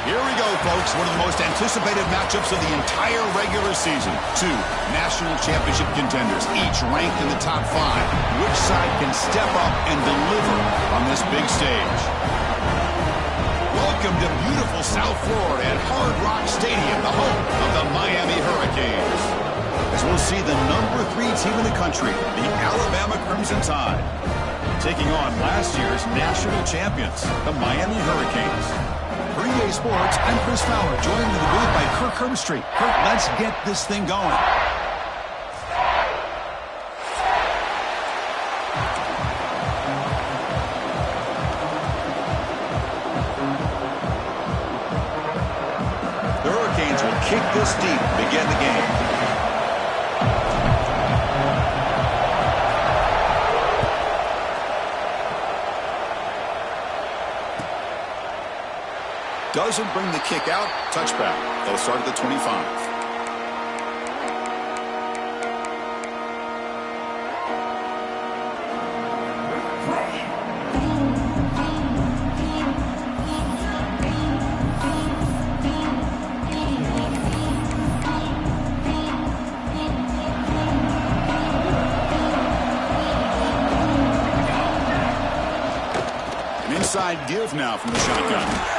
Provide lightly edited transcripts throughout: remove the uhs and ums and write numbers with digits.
Here we go, folks. One of the most anticipated matchups of the entire regular season. Two national championship contenders, each ranked in the top 5. Which side can step up and deliver on this big stage? Welcome to beautiful South Florida at Hard Rock Stadium, the home of the Miami Hurricanes. As we'll see the number 3 team in the country, the Alabama Crimson Tide, taking on last year's national champions, the Miami Hurricanes. For EA Sports, I'm Chris Fowler, joined in the booth by Kirk Herbstreit. Kirk, let's get this thing going. The Hurricanes will kick this deep to begin the game. Doesn't bring the kick out. Touchback. They'll start at the 25. An inside give now from the shotgun.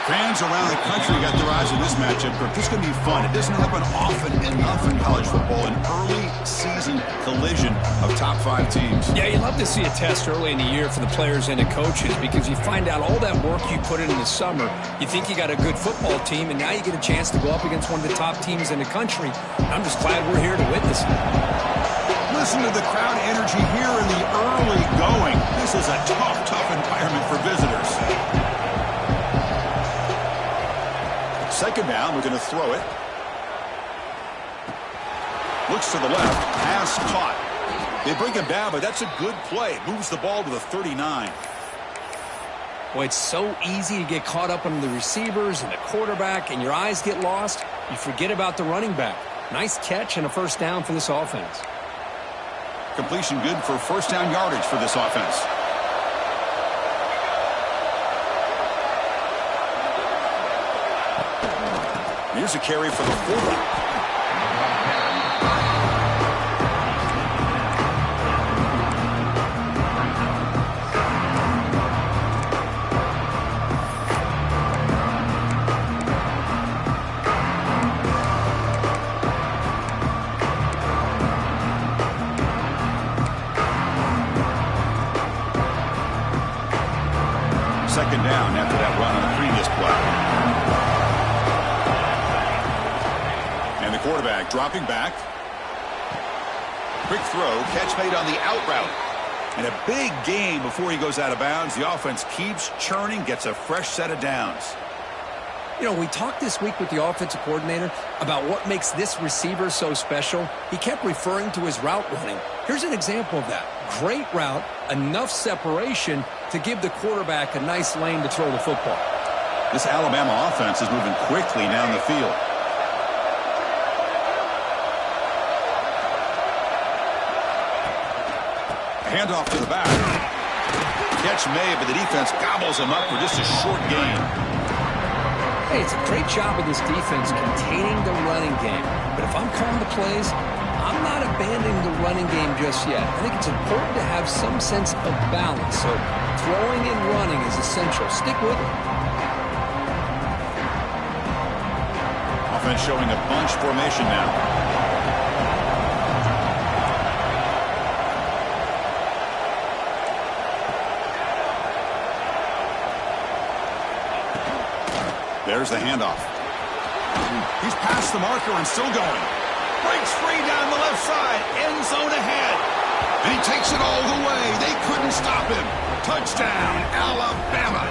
Fans around the country got their eyes on this matchup. This is going to be fun. It doesn't happen often enough in college football, an early season collision of top 5 teams. Yeah, you love to see a test early in the year for the players and the coaches because you find out all that work you put in the summer. You think you got a good football team, and now you get a chance to go up against one of the top teams in the country. I'm just glad we're here to witness it. Listen to the crowd energy here in the early going. This is a tough environment for visitors. Second down, we're going to throw it. Looks to the left, pass caught. They bring him down, but that's a good play. Moves the ball to the 39. Boy, it's so easy to get caught up on the receivers and the quarterback, and your eyes get lost. You forget about the running back. Nice catch and a first down for this offense. Completion good for first down yardage for this offense. Here's a carry for the fullback. Second down after that run on the previous play. Quarterback dropping back. Quick throw, catch made on the out route. And a big gain before he goes out of bounds. The offense keeps churning, gets a fresh set of downs. You know, we talked this week with the offensive coordinator about what makes this receiver so special. He kept referring to his route running. Here's an example of that. Great route, enough separation to give the quarterback a nice lane to throw the football. This Alabama offense is moving quickly down the field. Handoff to the back. Catch made, but the defense gobbles him up for just a short gain. Hey, it's a great job of this defense containing the running game. But if I'm calling the plays, I'm not abandoning the running game just yet. I think it's important to have some sense of balance. So throwing and running is essential. Stick with it. Offense showing a bunch formation now. There's the handoff. He's past the marker and still going. Breaks free down the left side. End zone ahead. And he takes it all the way. They couldn't stop him. Touchdown, Alabama.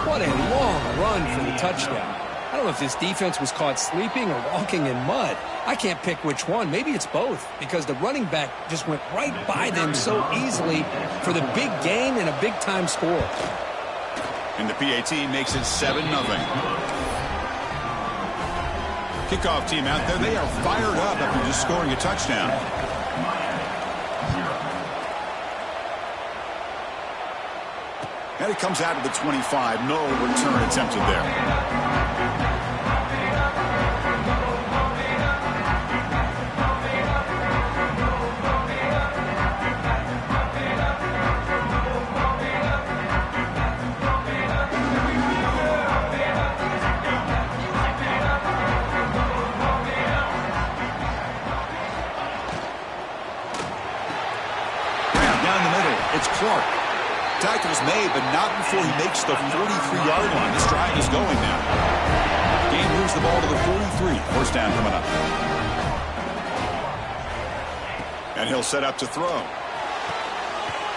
What a long run for the touchdown. I don't know if this defense was caught sleeping or walking in mud. I can't pick which one. Maybe it's both because the running back just went right by them so easily for the big gain and a big-time score. And the PAT makes it 7-0. Kickoff team out there, they are fired up after just scoring a touchdown. And it comes out to the 25. No return attempted there. It's Clark. Tackle's made, but not before he makes the 43-yard line. This drive is going now. Game moves the ball to the 43. First down coming up. And he'll set up to throw.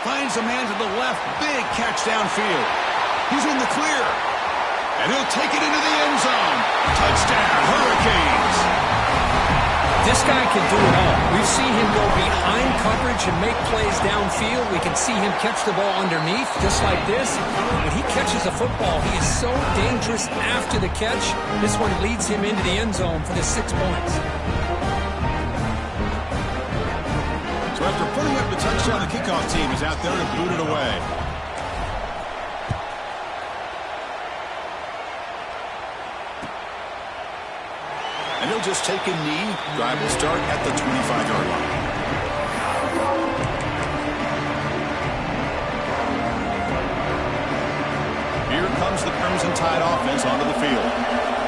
Finds a man to the left. Big catch downfield. He's in the clear. And he'll take it into the end zone. Touchdown, Hurricanes. This guy can do it all. We've seen him go behind coverage and make plays downfield. We can see him catch the ball underneath, just like this. When he catches a football, he is so dangerous after the catch. This one leads him into the end zone for the 6 points. So after putting up the touchdown, the kickoff team is out there to boot it away. And he'll just take a knee. Drive will start at the 25-yard line. Here comes the Crimson Tide offense onto the field.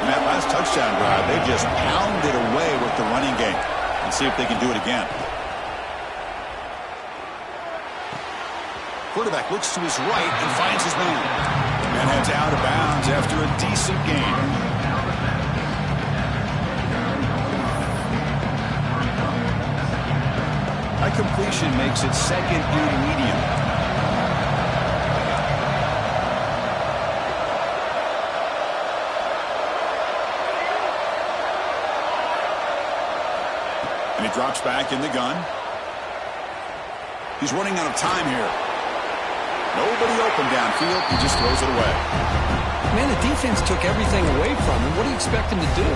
In that last touchdown drive, they just pounded away with the running game. Let's see if they can do it again. Quarterback looks to his right and finds his man. And heads out of bounds after a decent gain. That completion makes it second and medium. And he drops back in the gun. He's running out of time here. Nobody open downfield. He just throws it away. Man, the defense took everything away from him. What do you expect him to do?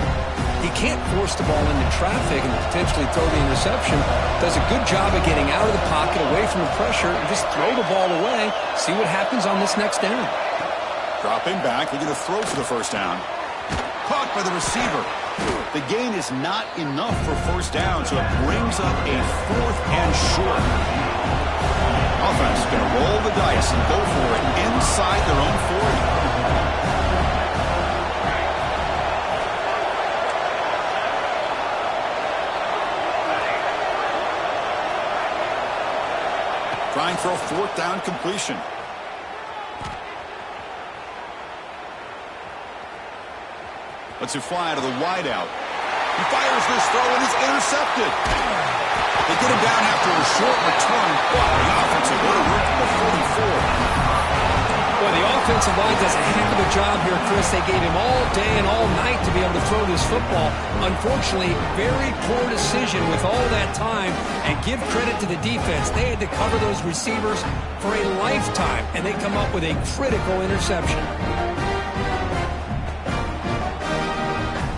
He can't force the ball into traffic and potentially throw the interception. Does a good job of getting out of the pocket, away from the pressure, and just throw the ball away. See what happens on this next down. Dropping back, they're going to throw for the first down. Caught by the receiver. The gain is not enough for first down, so it brings up a 4th and short. Offense going to roll the dice and go for it inside their own 40. Trying for a 4th down completion. Lets it fly to the wideout. He fires this throw and it's intercepted. They get him down after a short return, but the offensive line worked from the 44. Boy, the offensive line does a heck of a job here, Chris. They gave him all day and all night to be able to throw this football. Unfortunately, very poor decision with all that time. And give credit to the defense. They had to cover those receivers for a lifetime, and they come up with a critical interception.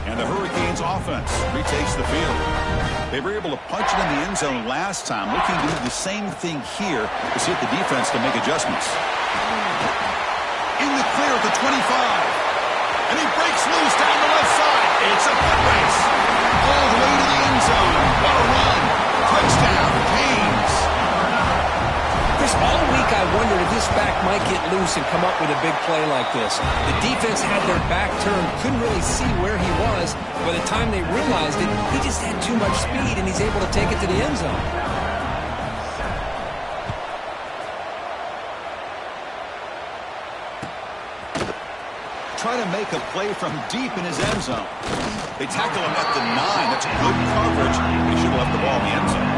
And the Hurricanes offense retakes the field. They were able to punch it in the end zone last time, looking to do the same thing here to see if the defense can make adjustments. In the clear at the 25. And he breaks loose down the left side. It's a foot race. All the way to the end zone. What a run. Touchdown, Canes. Chris, all week I wondered if this back might get loose and come up with a big play like this. The defense had their back turned, couldn't really see where he was. By the time they realized it, he just had too much speed, and he's able to take it to the end zone. Try to make a play from deep in his end zone. They tackle him at the 9. That's good coverage. He should have left the ball in the end zone.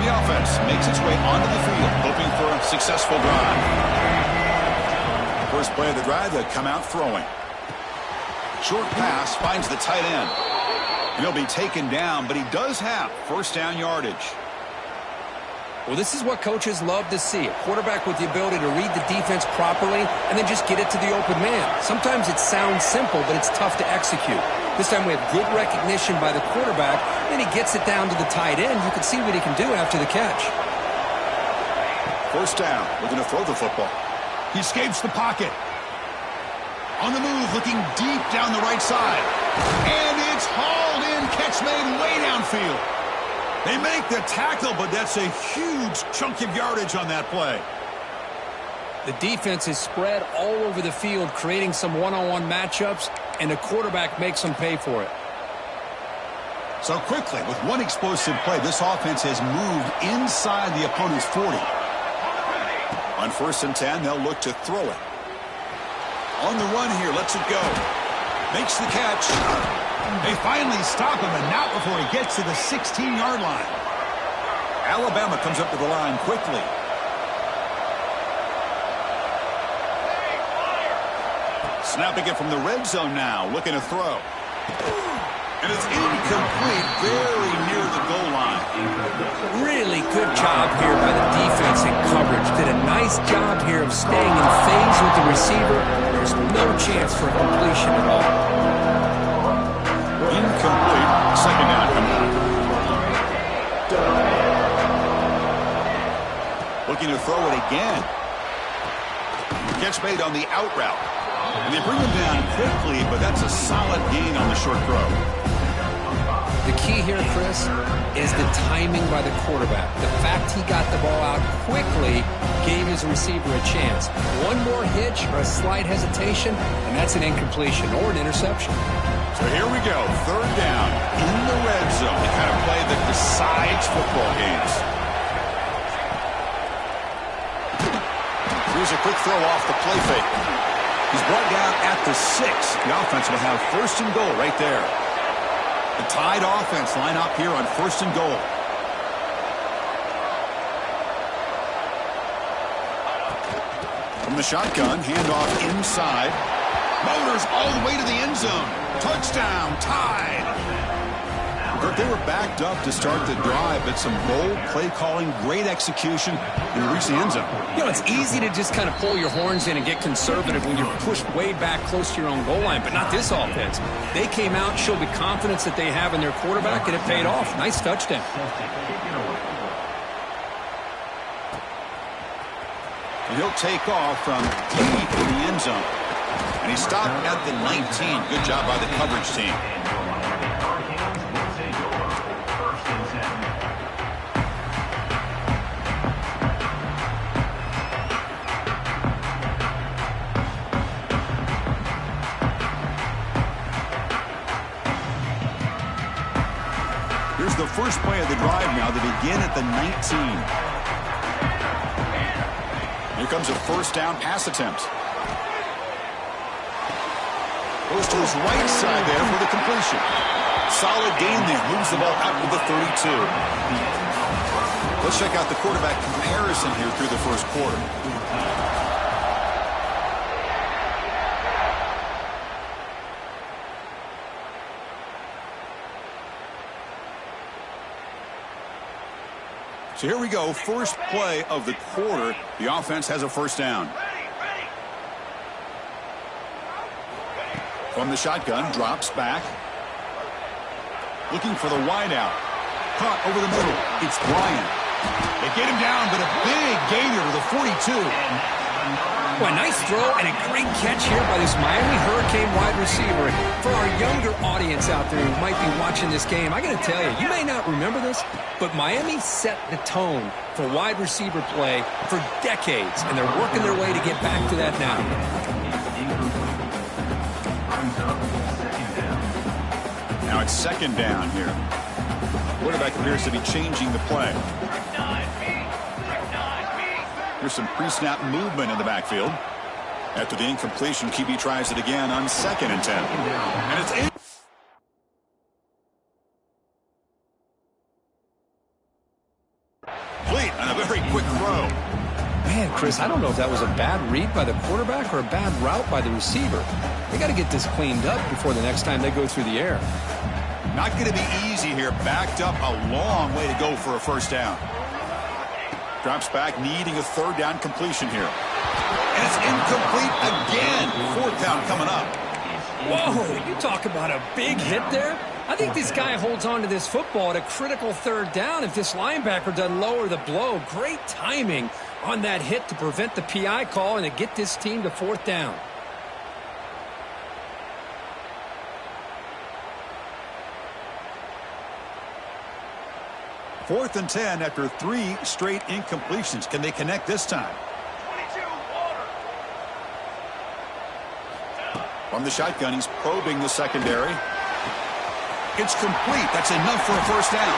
The offense makes its way onto the field, hoping for a successful drive. First play of the drive, they come out throwing. Short pass finds the tight end. And he'll be taken down, but he does have first down yardage. Well, this is what coaches love to see. A quarterback with the ability to read the defense properly and then just get it to the open man. Sometimes it sounds simple, but it's tough to execute. This time we have good recognition by the quarterback. Then he gets it down to the tight end. You can see what he can do after the catch. First down. Looking to throw the football. He escapes the pocket. On the move, looking deep down the right side. And it's hauled in. Catch made way downfield. They make the tackle, but that's a huge chunk of yardage on that play. The defense is spread all over the field, creating some one-on-one matchups, and the quarterback makes them pay for it. So quickly, with one explosive play, this offense has moved inside the opponent's 40. On 1st and 10, they'll look to throw it. On the run here, lets it go. Makes the catch. They finally stop him, and not before he gets to the 16-yard line. Alabama comes up to the line quickly. Snapping it from the red zone now, looking to throw. And it's incomplete, very near the goal line. Really good job here by the defense in coverage. Did a nice job here of staying in phase with the receiver. There's no chance for a completion at all. Incomplete. Second down coming up. Looking to throw it again. Catch made on the out route. And they bring him down quickly, but that's a solid gain on the short throw. The key here, Chris, is the timing by the quarterback. The fact he got the ball out quickly gave his receiver a chance. One more hitch or a slight hesitation, and that's an incompletion or an interception. So here we go, 3rd down in the red zone. The kind of play that decides football games. Here's a quick throw off the play fake. He's brought down at the 6. The offense will have 1st and goal right there. The tied offense line up here on 1st and goal. From the shotgun, handoff inside. Motors all the way to the end zone. Touchdown, tied. But they were backed up to start the drive, but some bold play calling, great execution, and reach the end zone. You know, it's easy to just kind of pull your horns in and get conservative when you're pushed way back close to your own goal line, but not this offense. They came out, showed the confidence that they have in their quarterback, and it paid off. Nice touchdown. And he'll take off from deep in the end zone. And he stopped at the 19. Good job by the coverage team. Here's the first play of the drive now. They begin at the 19. Here comes a 1st down pass attempt. Goes to his right side there for the completion. Solid gain there. Moves the ball out to the 32. Let's check out the quarterback comparison here through the first quarter. So here we go, first play of the quarter. The offense has a 1st down. From the shotgun, drops back. Looking for the wideout. Caught over the middle. It's Bryant. They get him down, but a big gainer to the 42. Well, a nice throw and a great catch here by this Miami Hurricane wide receiver. For our younger audience out there who might be watching this game, I got to tell you, you may not remember this, but Miami set the tone for wide receiver play for decades, and they're working their way to get back to that now. Now it's 2nd down here. Quarterback appears to be changing the play. Here's some pre-snap movement in the backfield. After the incompletion, QB tries it again on 2nd and 10. And it's in. Complete on a very quick throw. Man, Chris, I don't know if that was a bad read by the quarterback or a bad route by the receiver. They got to get this cleaned up before the next time they go through the air. Not going to be easy here. Backed up a long way to go for a 1st down. Drops back, needing a 3rd down completion here. And it's incomplete again. 4th down coming up. Whoa, you talk about a big hit there. I think this guy holds on to this football at a critical third down if this linebacker doesn't lower the blow. Great timing on that hit to prevent the PI call and to get this team to fourth down. Fourth and 10 after 3 straight incompletions. Can they connect this time? From the shotgun, he's probing the secondary. It's complete. That's enough for a first down.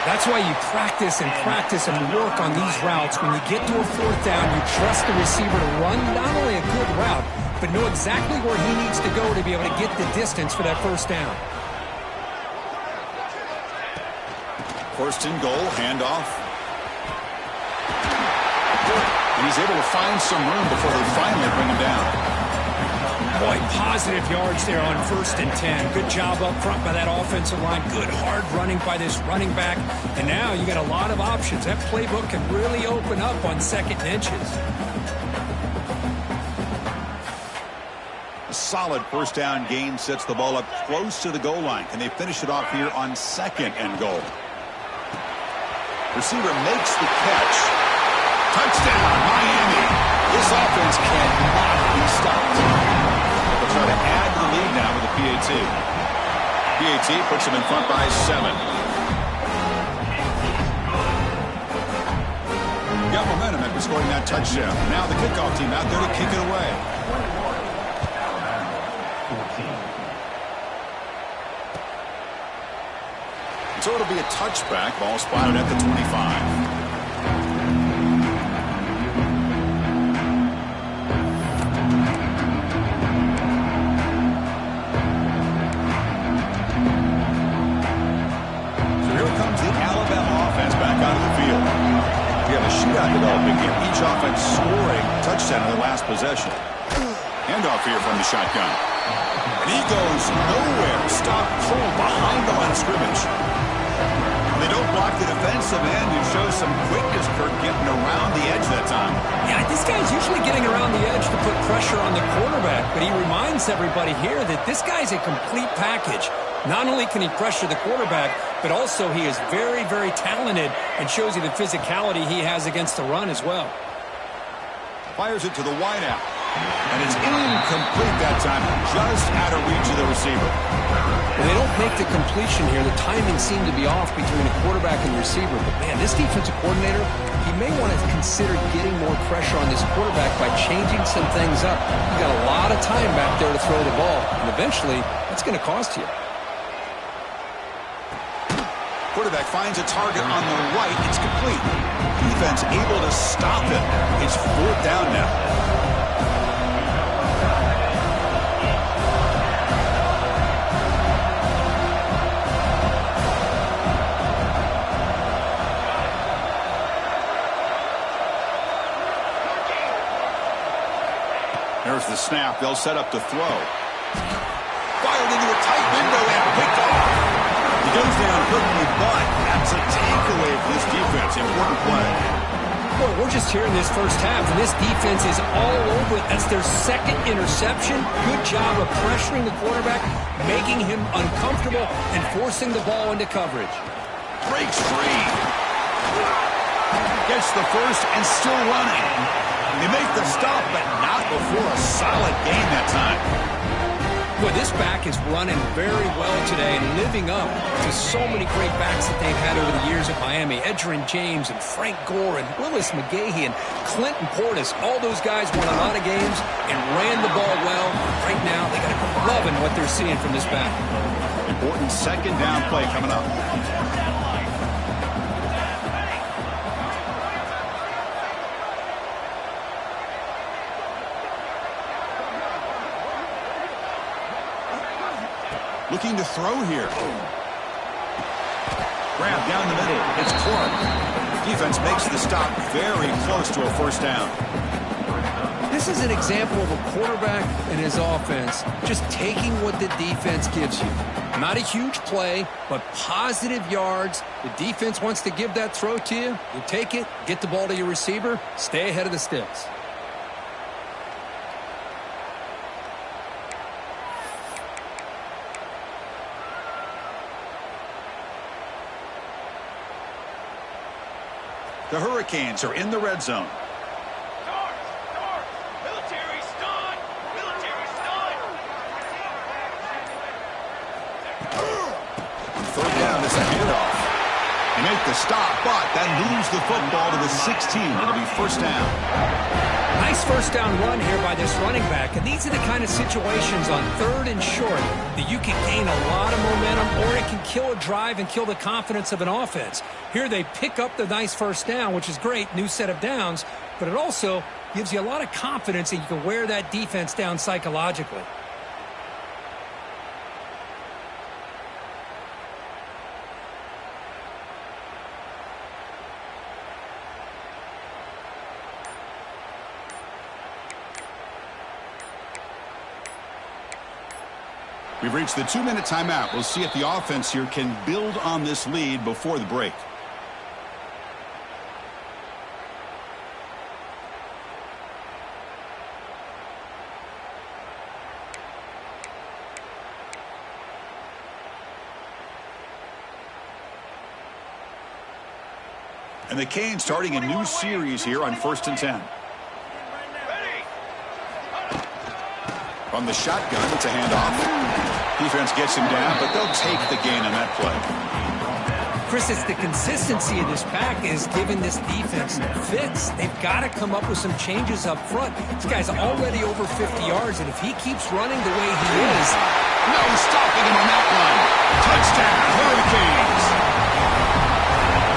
That's why you practice and work on these routes. When you get to a fourth down, you trust the receiver to run not only a good route, but know exactly where he needs to go to be able to get the distance for that first down. First and goal, handoff. And he's able to find some room before they finally bring him down. Boy, positive yards there on first and 10. Good job up front by that offensive line. Good hard running by this running back. And now you got a lot of options. That playbook can really open up on second and inches. A solid first down gain sets the ball up close to the goal line. Can they finish it off here on second and goal? Receiver makes the catch. Touchdown, Miami. This offense cannot be stopped. They'll try to add to the lead now with the PAT. PAT puts them in front by 7. Got momentum after scoring that touchdown. Now the kickoff team out there to kick it away. So it'll be a touchback. Ball spotted at the 25. Shootout developing here. Each offense scoring touchdown in their last possession. Handoff here from the shotgun. And he goes nowhere. Stop pulled behind the line of scrimmage. They don't block the defensive end and show some quickness, Kirk, getting around the edge that time. Yeah, this guy's usually getting around the edge to put pressure on the quarterback, but he reminds everybody here that this guy's a complete package. Not only can he pressure the quarterback, but also he is very, very talented and shows you the physicality he has against the run as well. Fires it to the wideout. And it's incomplete that time, just out of reach of the receiver. Well, they don't make the completion here. The timing seemed to be off between the quarterback and the receiver. But, man, this defensive coordinator, he may want to consider getting more pressure on this quarterback by changing some things up. You got a lot of time back there to throw the ball, and eventually that's going to cost you. Quarterback finds a target on the right. It's complete. Defense able to stop it. It's fourth down now. There's the snap. They'll set up to throw. Fired into a tight window and picked off. He goes down quickly, but that's a takeaway for this defense. Important play. Boy, we're just here in this first half, and this defense is all over it. That's their second interception. Good job of pressuring the quarterback, making him uncomfortable, and forcing the ball into coverage. Breaks free. Gets the first and still running. They make the stop, but not before a solid gain that time. Boy, this back is running very well today and living up to so many great backs that they've had over the years at Miami. Edgerrin James and Frank Gore and Willis McGahee and Clinton Portis. All those guys won a lot of games and ran the ball well. Right now, they got to be loving what they're seeing from this back. Important second down play coming up. Looking to throw here. Grab down the middle. It's Clark. Defense makes the stop very close to a first down. This is an example of a quarterback and his offense just taking what the defense gives you. Not a huge play, but positive yards. The defense wants to give that throw to you. You take it, get the ball to your receiver, stay ahead of the sticks. The Hurricanes are in the red zone. Third down is a handoff. They make the stop, but that moves the football to the 16. It'll be first down. Nice first down run here by this running back. And these are the kind of situations on 3rd and short that you can gain a lot of momentum, or it can kill a drive and kill the confidence of an offense. Here they pick up the nice first down, which is great, new set of downs, but it also gives you a lot of confidence that you can wear that defense down psychologically. We've reached the 2-minute timeout. We'll see if the offense here can build on this lead before the break. And the Canes starting a new series here on 1st and 10. From the shotgun, it's a handoff. Defense gets him down, but they'll take the gain on that play. Chris, it's the consistency of this pack is giving this defense fits. They've got to come up with some changes up front. This guy's already over 50 yards, and if he keeps running the way he is... No stopping him on that one. Touchdown, Hurricanes.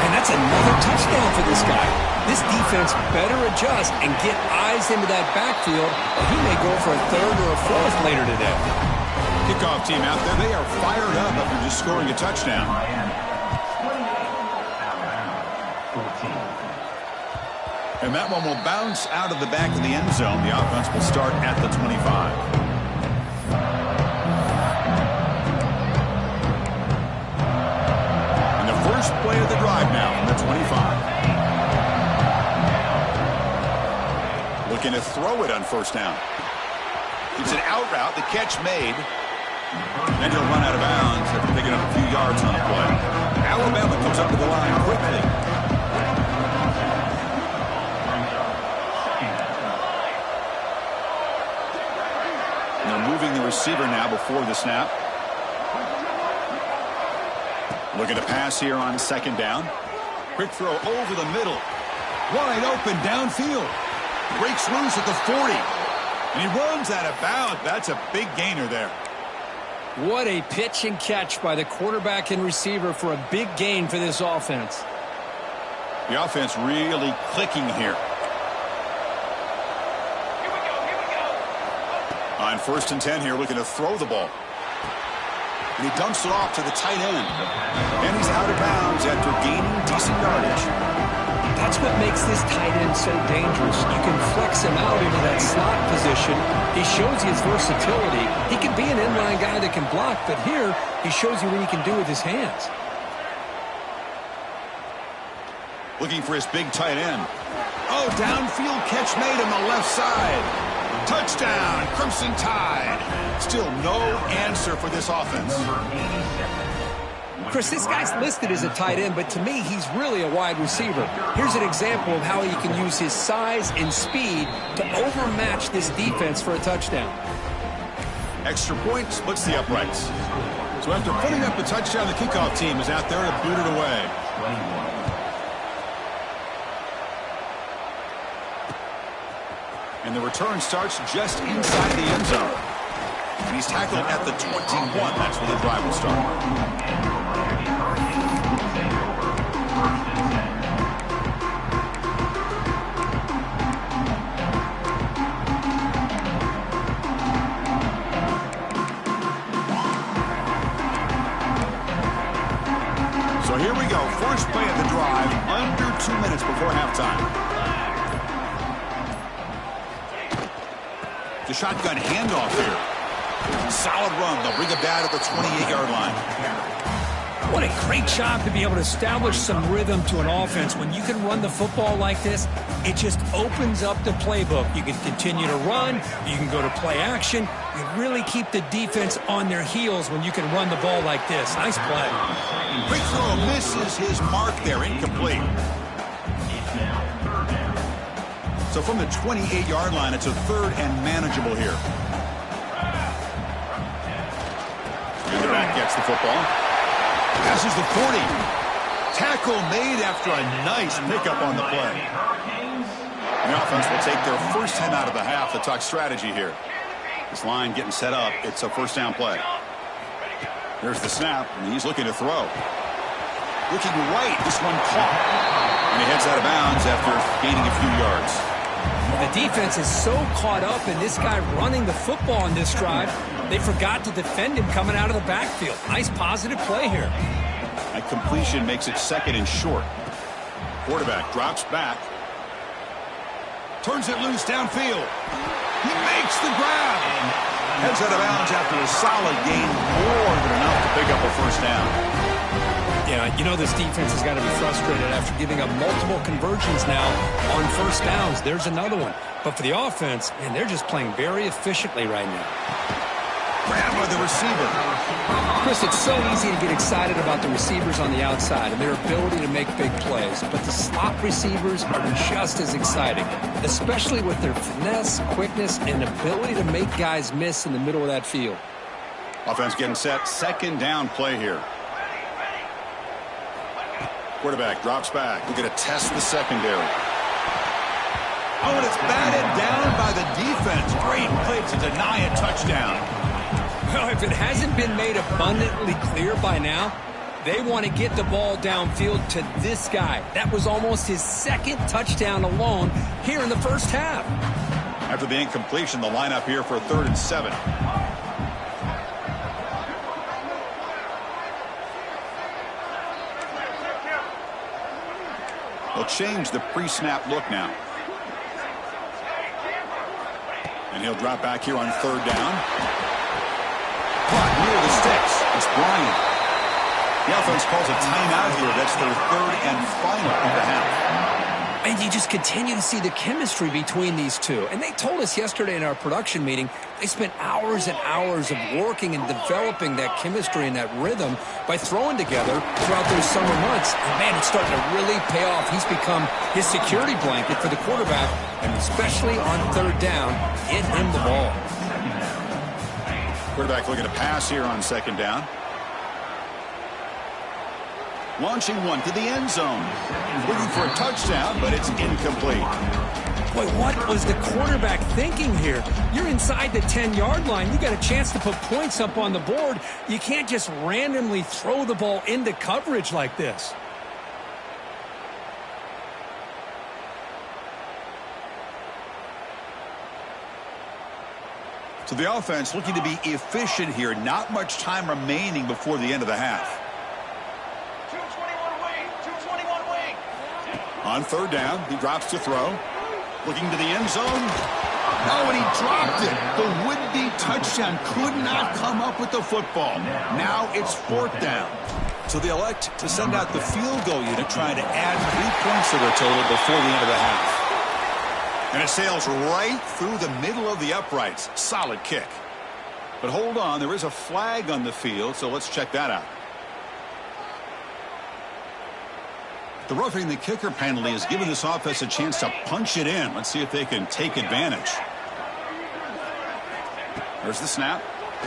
And that's another touchdown for this guy. This defense better adjust and get eyes into that backfield, or he may go for a 3rd or a 4th later today. Kickoff team out there, they are fired up after just scoring a touchdown. And that one will bounce out of the back of the end zone. The offense will start at the 25. And the first play of the drive now from the 25. Looking to throw it on first down. It's an out route. The catch made. Then he'll run out of bounds after picking up a few yards on the play. Alabama comes up to the line quickly. They're moving the receiver now before the snap. Looking to pass here on 2nd down. Quick throw over the middle. Wide open downfield. Breaks loose at the 40. And he runs out of bounds. That's a big gainer there. What a pitch and catch by the quarterback and receiver for a big gain for this offense. The offense really clicking here. On 1st and 10 here, looking to throw the ball. And he dumps it off to the tight end. And he's out of bounds after gaining decent yardage. That's what makes this tight end so dangerous. You can flex him out into that slot position. He shows you his versatility. He can be an inline guy that can block, but here he shows you what he can do with his hands. Looking for his big tight end. Oh, downfield catch made on the left side. Touchdown, Crimson Tide. Still no answer for this offense. Chris, this guy's listed as a tight end, but to me, he's really a wide receiver. Here's an example of how he can use his size and speed to overmatch this defense for a touchdown. Extra point splits the uprights. So after putting up the touchdown, the kickoff team is out there to boot it away. And the return starts just inside the end zone. And he's tackled at the 21. That's where the drive will start. So here we go. First play of the drive, under 2 minutes before halftime. The shotgun handoff here. Solid run. They'll bring it down at the 28-yard line. What a great job to be able to establish some rhythm to an offense. When you can run the football like this, it just opens up the playbook. You can continue to run. You can go to play action. You really keep the defense on their heels when you can run the ball like this. Nice play. Quick throw misses his mark there. Incomplete. So from the 28-yard line, it's a third and manageable here. And the back gets the football. Passes the 40. Tackle made after a nice pickup on the play. The offense will take their first 10 out of the half to talk strategy here. This line getting set up. It's a first down play. There's the snap, and he's looking to throw. Looking right, this one caught. And he heads out of bounds after gaining a few yards. The defense is so caught up in this guy running the football in this drive, they forgot to defend him coming out of the backfield. Nice positive play here. That completion makes it second and short. Quarterback drops back. Turns it loose downfield. He makes the grab. Heads out of bounds after a solid gain, more than enough to pick up a first down. Yeah, you know this defense has got to be frustrated after giving up multiple conversions now on first downs. There's another one. But for the offense, man, they're just playing very efficiently right now. Grab by the receiver. Chris, it's so easy to get excited about the receivers on the outside and their ability to make big plays. But the slot receivers are just as exciting, especially with their finesse, quickness, and ability to make guys miss in the middle of that field. Offense getting set. Second down play here. Quarterback drops back. We're going to test the secondary. Oh, and it's batted down by the defense. Great play to deny a touchdown. Well, if it hasn't been made abundantly clear by now, they want to get the ball downfield to this guy. That was almost his second touchdown alone here in the first half. After the incompletion, the lineup here for a 3rd and 7. They'll change the pre-snap look now. And he'll drop back here on 3rd down. Caught near the sticks. It's Bryant. The offense calls a timeout here. That's their 3rd and final of the half. And you just continue to see the chemistry between these two. And they told us yesterday in our production meeting, they spent hours and hours of working and developing that chemistry and that rhythm by throwing together throughout those summer months. And, man, it's starting to really pay off. He's become his security blanket for the quarterback, and especially on 3rd down, get him the ball. Quarterback looking to pass here on 2nd down. Launching one to the end zone. Looking for a touchdown, but it's incomplete. Boy, what was the quarterback thinking here? You're inside the 10-yard line. You got a chance to put points up on the board. You can't just randomly throw the ball into coverage like this. So the offense looking to be efficient here. Not much time remaining before the end of the half. On 3rd down, he drops to throw. Looking to the end zone. Oh, and he dropped it. The would-be touchdown could not come up with the football. Now it's 4th down. So they elect to send out the field goal unit, trying to add 3 points to their total before the end of the half. And it sails right through the middle of the uprights. Solid kick. But hold on, there is a flag on the field, so let's check that out. The roughing the kicker penalty has given this offense a chance to punch it in. Let's see if they can take advantage. There's the snap.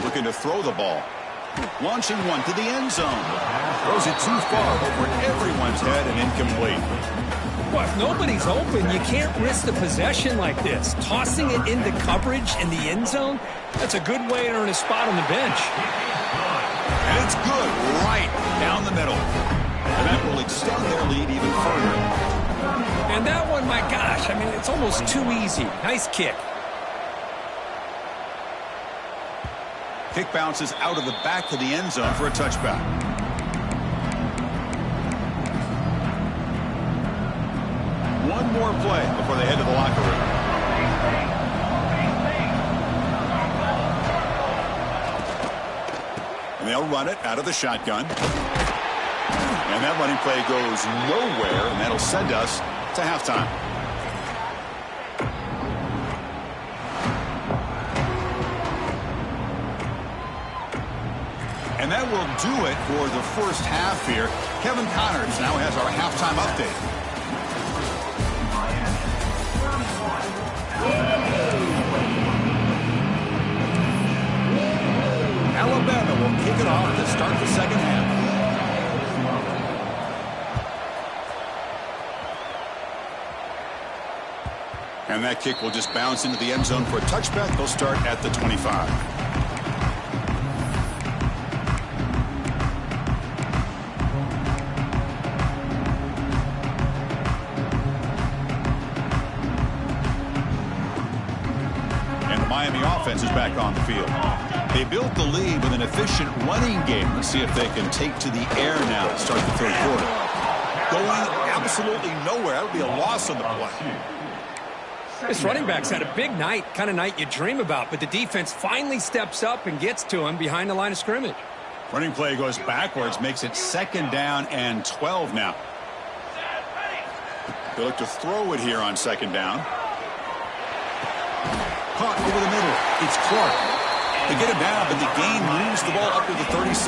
Looking to throw the ball. Launching one to the end zone. Throws it too far over everyone's head and incomplete. Well, if nobody's open, you can't risk the possession like this. Tossing it into coverage in the end zone, that's a good way to earn a spot on the bench. And it's good right down the middle. And that will extend their lead even further. And that one, my gosh, I mean, it's almost too easy. Nice kick. Kick bounces out of the back to the end zone for a touchback. One more play before they head to the locker room. And they'll run it out of the shotgun. And that running play goes nowhere, and that'll send us to halftime. And that will do it for the first half here. Kevin Connors now has our halftime update. will kick it off to start the second half. And that kick will just bounce into the end zone for a touchback. They'll start at the 25. And the Miami offense is back on the field. They built the lead with an efficient running game. Let's see if they can take to the air now to start the third quarter. Going absolutely nowhere. That would be a loss on the play. This running back's had a big night, kind of night you dream about, but the defense finally steps up and gets to him behind the line of scrimmage. Running play goes backwards, makes it 2nd down and 12 now. They look to throw it here on 2nd down. Caught over the middle. It's Clark. They get him down, but the gain moves the ball up to the 36.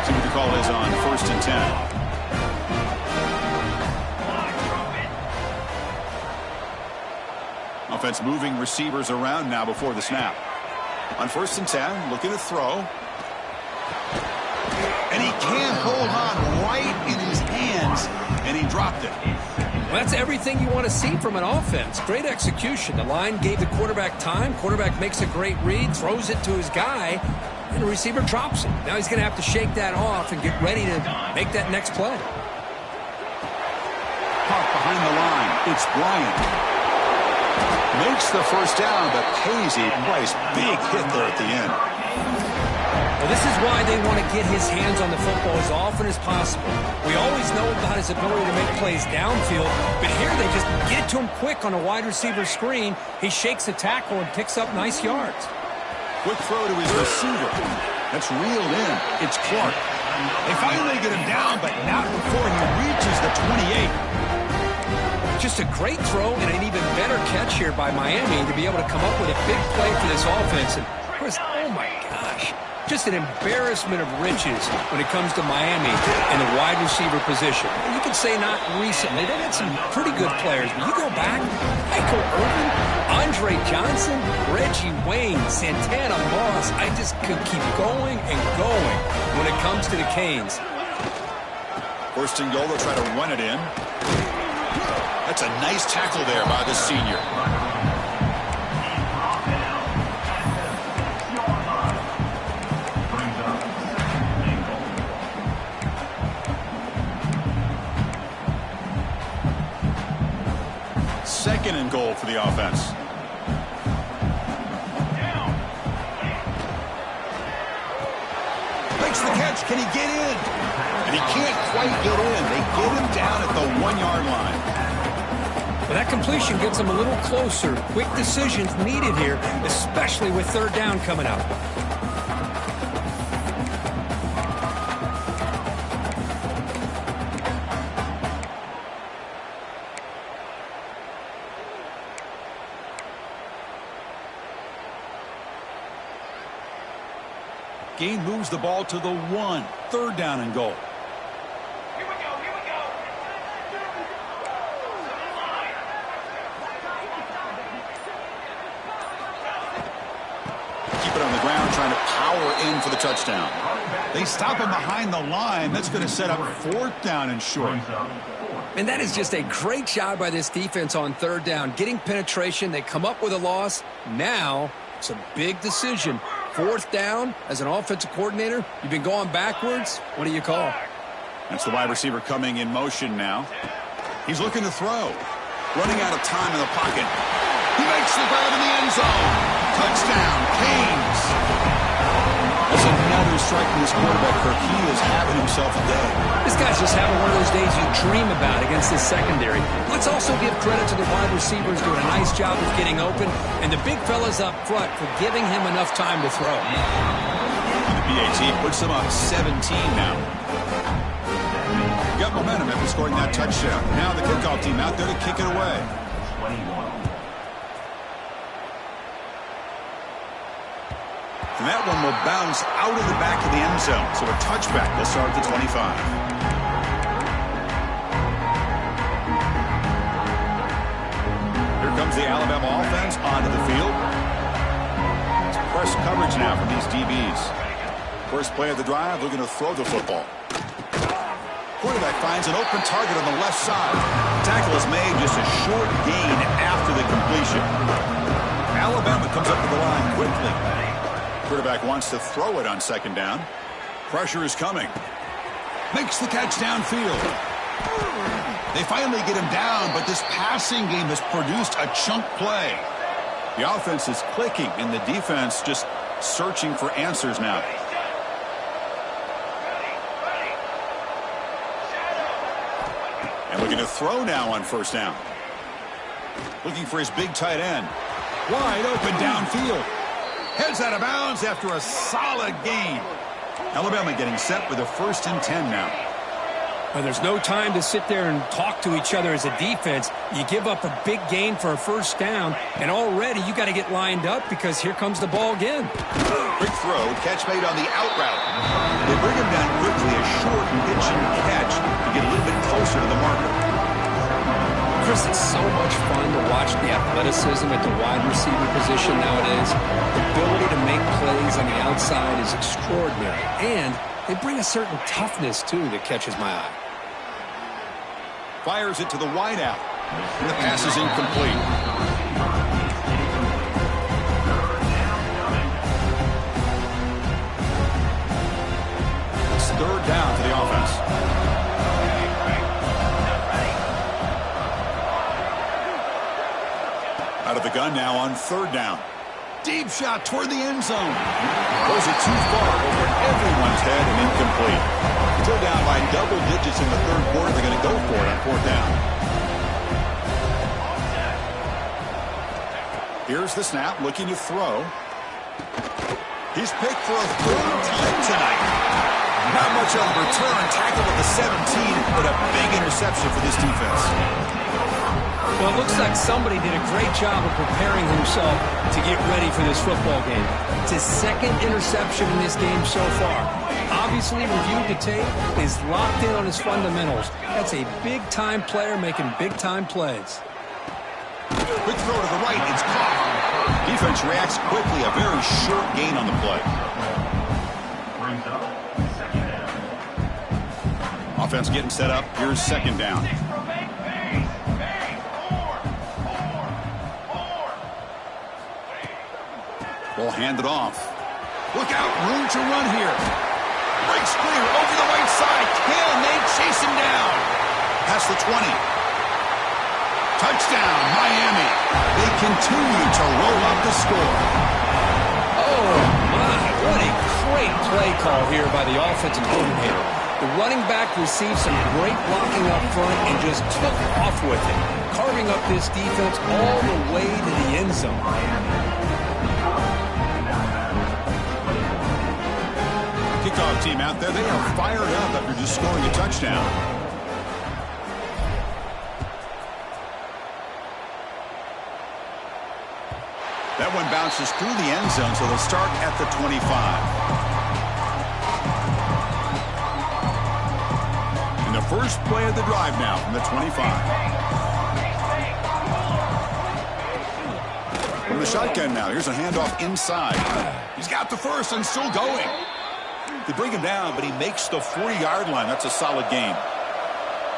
See what the call is on 1st and 10. Offense moving receivers around now before the snap. On 1st and 10, looking to throw. And he can't hold on right in his hands, and he dropped it. Well, that's everything you want to see from an offense. Great execution. The line gave the quarterback time. Quarterback makes a great read, throws it to his guy, and the receiver drops it. Now he's going to have to shake that off and get ready to make that next play. Caught behind the line. It's Bryant. Makes the 1st down, but pays a price. Big hit there at the end. Well, this is why they want to get his hands on the football as often as possible. We always know about his ability to make plays downfield, but here they just get to him quick on a wide receiver screen. He shakes the tackle and picks up nice yards. Quick throw to his receiver. That's reeled in. It's Clark. They finally get him down, but not before he reaches the 28. Just a great throw and an even better catch here by Miami to be able to come up with a big play for this offense. And of course, oh my gosh, just an embarrassment of riches when it comes to Miami and the wide receiver position. You can say not recently. They've had some pretty good players, but you go back, Michael Irvin, Andre Johnson, Reggie Wayne, Santana Moss. I just could keep going and going when it comes to the Canes. 1st and goal, they'll try to run it in. That's a nice tackle there by the senior. Second and goal for the offense. Makes the catch. Can he get in? And he can't quite get in. They get him down at the 1-yard line. But that completion gets them a little closer. Quick decisions needed here, especially with 3rd down coming up. Gain moves the ball to the 1. 3rd down and goal. Trying to power in for the touchdown. They stop him behind the line. That's going to set up 4th down and short. And that is just a great job by this defense on 3rd down. Getting penetration, they come up with a loss. Now, it's a big decision. 4th down, as an offensive coordinator, you've been going backwards. What do you call? That's the wide receiver coming in motion now. He's looking to throw. Running out of time in the pocket. He makes the grab in the end zone. Touchdown, Canes. That's another strike from this quarterback, Kirk. He is having himself a day. This guy's just having one of those days you dream about against this secondary. Let's also give credit to the wide receivers doing a nice job of getting open, and the big fellas up front for giving him enough time to throw. And the PAT puts them up 17 now. Got momentum after scoring that touchdown. Now the kickoff team out there to kick it away. And that one will bounce out of the back of the end zone. So a touchback will start at the 25. Here comes the Alabama offense onto the field. It's press coverage now from these DBs. First play of the drive, looking to throw the football. Quarterback finds an open target on the left side. Tackle is made, just a short gain after the completion. Alabama comes up to the line quickly. Quarterback wants to throw it on second down. Pressure is coming. Makes the catch downfield. They finally get him down, but this passing game has produced a chunk play. The offense is clicking, and the defense just searching for answers now. And looking to throw now on first down. Looking for his big tight end. Wide open downfield. Heads out of bounds after a solid gain. Alabama getting set with a 1st and 10 now. Well, there's no time to sit there and talk to each other as a defense. You give up a big gain for a first down, and already you got to get lined up because here comes the ball again. Quick throw, catch made on the out route. They bring him down quickly, a short pitching catch to get a little bit closer to the marker. Chris, it's so much fun to watch the athleticism at the wide receiver position nowadays. The ability to make plays on the outside is extraordinary, and they bring a certain toughness, too, that catches my eye. Fires it to the wide out, and the pass is incomplete. It's 3rd down for the offense. Out of the gun now on 3rd down. Deep shot toward the end zone. Throws it too far over everyone's head and incomplete. Still down by double digits in the 3rd quarter. They're going to go for it on 4th down. Here's the snap, looking to throw. He's picked for a 3rd time tonight. Not much on the return. Tackle at the 17, but a big interception for this defense. Well, it looks like somebody did a great job of preparing himself to get ready for this football game. It's his 2nd interception in this game so far. Obviously, reviewed the tape, is locked in on his fundamentals. That's a big-time player making big-time plays. Quick throw to the right. It's caught. Defense reacts quickly. A very short gain on the play. Offense getting set up. Here's 2nd down. Ball handed off. Look out, room to run here. Breaks clear over the right side. Can they chase him down? Past the 20. Touchdown, Miami. They continue to roll up the score. Oh, my. What a great play call here by the offensive coordinator. The running back received some great blocking up front and just took off with it, carving up this defense all the way to the end zone. Kickoff team out there. They are fired up after just scoring a touchdown. That one bounces through the end zone, so they'll start at the 25. And the first play of the drive now from the 25. From the shotgun now, here's a handoff inside. He's got the first and still going. They bring him down, but he makes the 40-yard line. That's a solid gain.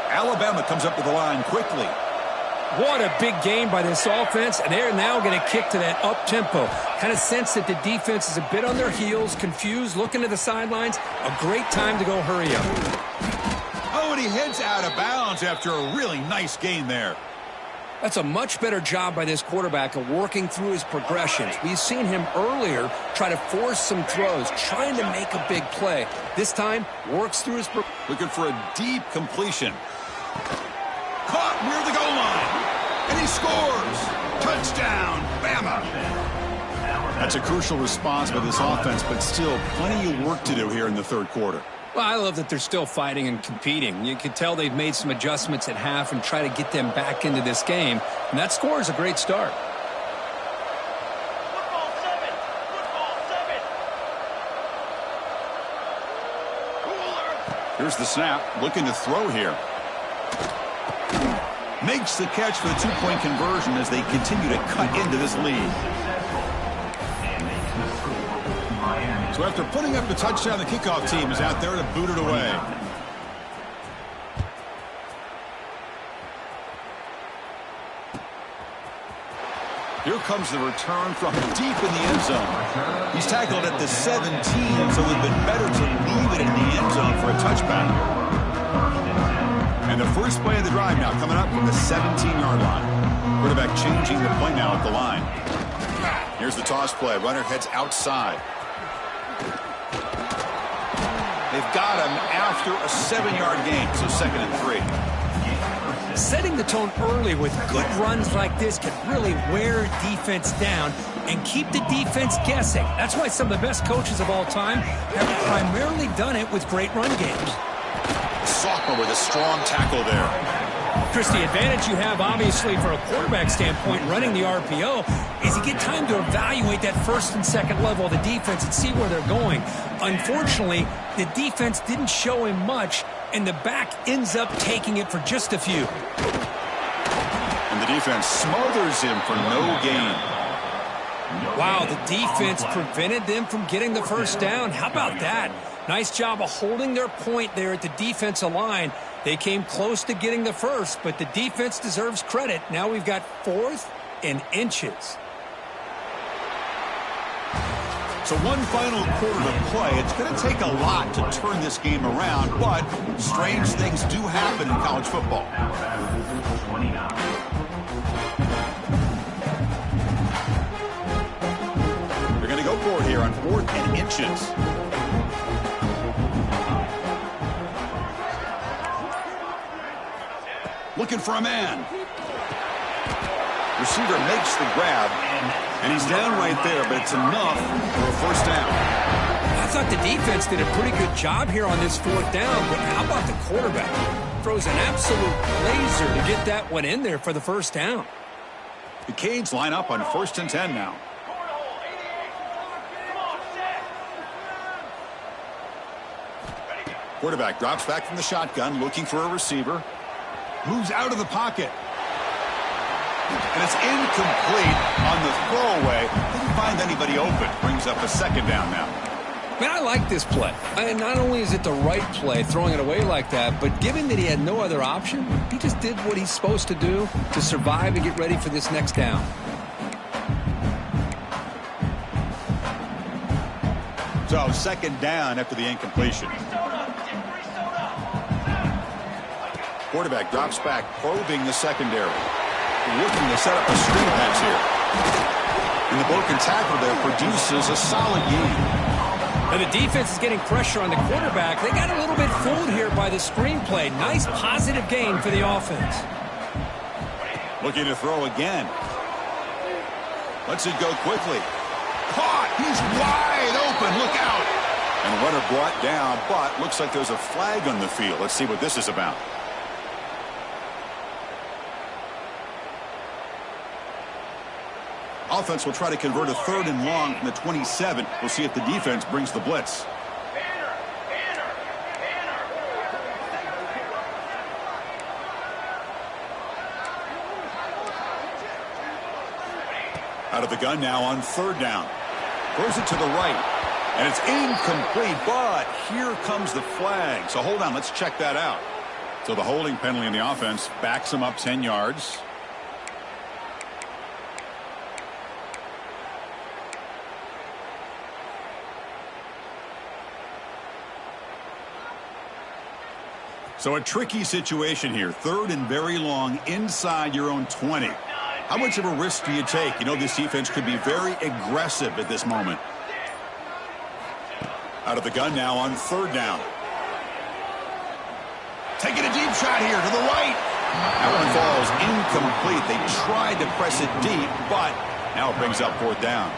Alabama comes up to the line quickly. What a big game by this offense, and they're now going to kick to that up-tempo. Kind of sense that the defense is a bit on their heels, confused, looking to the sidelines. A great time to go hurry up. Oh, and he heads out of bounds after a really nice gain there. That's a much better job by this quarterback of working through his progressions. We've seen him earlier try to force some throws, trying to make a big play. This time, works through his... Looking for a deep completion. Caught near the goal line. And he scores. Touchdown, Bama. That's a crucial response by this offense, but still plenty of work to do here in the 3rd quarter. Well, I love that they're still fighting and competing. You can tell they've made some adjustments at half and try to get them back into this game. And that score is a great start. Here's the snap. Looking to throw here. Makes the catch for the 2-point conversion as they continue to cut into this lead. So after putting up the touchdown, the kickoff team is out there to boot it away. Here comes the return from deep in the end zone. He's tackled at the 17, so it would have been better to leave it in the end zone for a touchback. And the first play of the drive now coming up from the 17-yard line. Quarterback changing the play now at the line. Here's the toss play. Runner heads outside. They've got him after a 7-yard gain, so 2nd and 3. Setting the tone early with good runs like this can really wear defense down and keep the defense guessing. That's why some of the best coaches of all time have primarily done it with great run games. Sophomore with a strong tackle there. Chris, the advantage you have, obviously, for a quarterback standpoint, running the RPO, is you get time to evaluate that first and second level of the defense and see where they're going. Unfortunately, the defense didn't show him much, and the back ends up taking it for just a few. And the defense smothers him for no gain. Wow, the defense prevented them from getting the first down. How about that? Nice job of holding their point there at the defensive line. They came close to getting the first, but the defense deserves credit. Now we've got 4th and inches. So one final quarter to play. It's going to take a lot to turn this game around, but strange things do happen in college football. They're going to go for it here on 4th and inches. Looking for a man. Receiver makes the grab, and he's down right there, but it's enough for a first down. I thought the defense did a pretty good job here on this 4th down, but how about the quarterback? Throws an absolute laser to get that one in there for the first down. The Canes line up on 1st and 10 now. Quarterback drops back from the shotgun, looking for a receiver. Moves out of the pocket. And it's incomplete on the throwaway. Didn't find anybody open. Brings up a 2nd down now. Man, I like this play. And not only is it the right play, throwing it away like that, but given that he had no other option, he just did what he's supposed to do to survive and get ready for this next down. So 2nd down after the incompletion. Quarterback drops back, probing the secondary. Looking to set up a screen pass here. And the broken tackle there produces a solid gain. And the defense is getting pressure on the quarterback. They got a little bit fooled here by the screenplay. Nice positive gain for the offense. Looking to throw again. Lets it go quickly. Caught! He's wide open. Look out! And runner brought down, but looks like there's a flag on the field. Let's see what this is about. Offense will try to convert a 3rd and long from the 27. We'll see if the defense brings the blitz. Out of the gun now on 3rd down. Throws it to the right. And it's incomplete, but here comes the flag. So hold on, let's check that out. So the holding penalty in the offense backs him up 10 yards. So a tricky situation here. 3rd and very long inside your own 20. How much of a risk do you take? You know this defense could be very aggressive at this moment. Out of the gun now on 3rd down. Taking a deep shot here to the right. That one falls incomplete. They tried to press it deep, but now it brings up 4th down.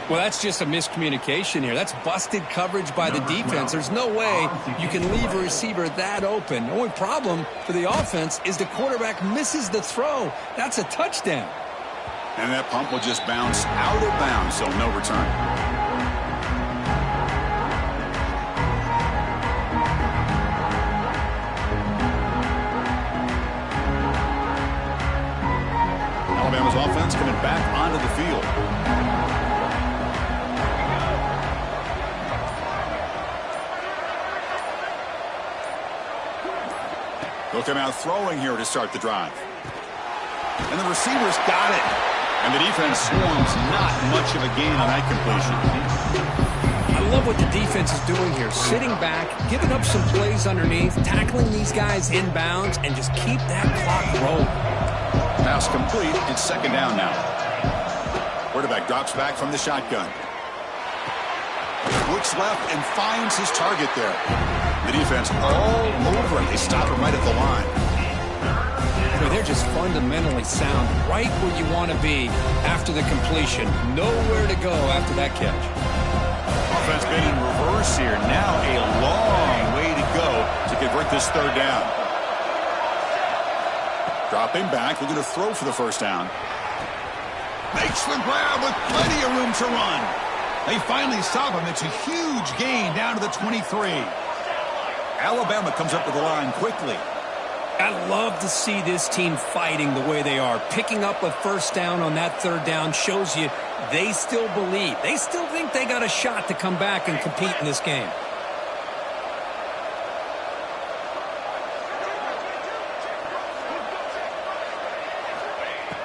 Well, that's just a miscommunication here. That's busted coverage by the defense. There's no way you can leave a receiver that open. The only problem for the offense is the quarterback misses the throw. That's a touchdown. And that pump will just bounce out of bounds, so no return. Alabama's offense coming back onto the field. He'll come out throwing here to start the drive. And the receivers got it. And the defense swarms not much of a gain on that completion. I love what the defense is doing here. Sitting back, giving up some plays underneath, tackling these guys inbounds, and just keep that clock rolling. Pass complete. It's second down now. Quarterback drops back from the shotgun. Looks left and finds his target there. The defense all over him. They stop him right at the line. They're just fundamentally sound, right where you want to be after the completion. Nowhere to go after that catch. Offense been in reverse here. Now a long way to go to convert this third down. Dropping back, looking to throw for the first down. Makes the grab with plenty of room to run. They finally stop him. It's a huge gain down to the 23. Alabama comes up to the line quickly. I love to see this team fighting the way they are. Picking up a first down on that third down shows you they still believe. They still think they got a shot to come back and compete in this game.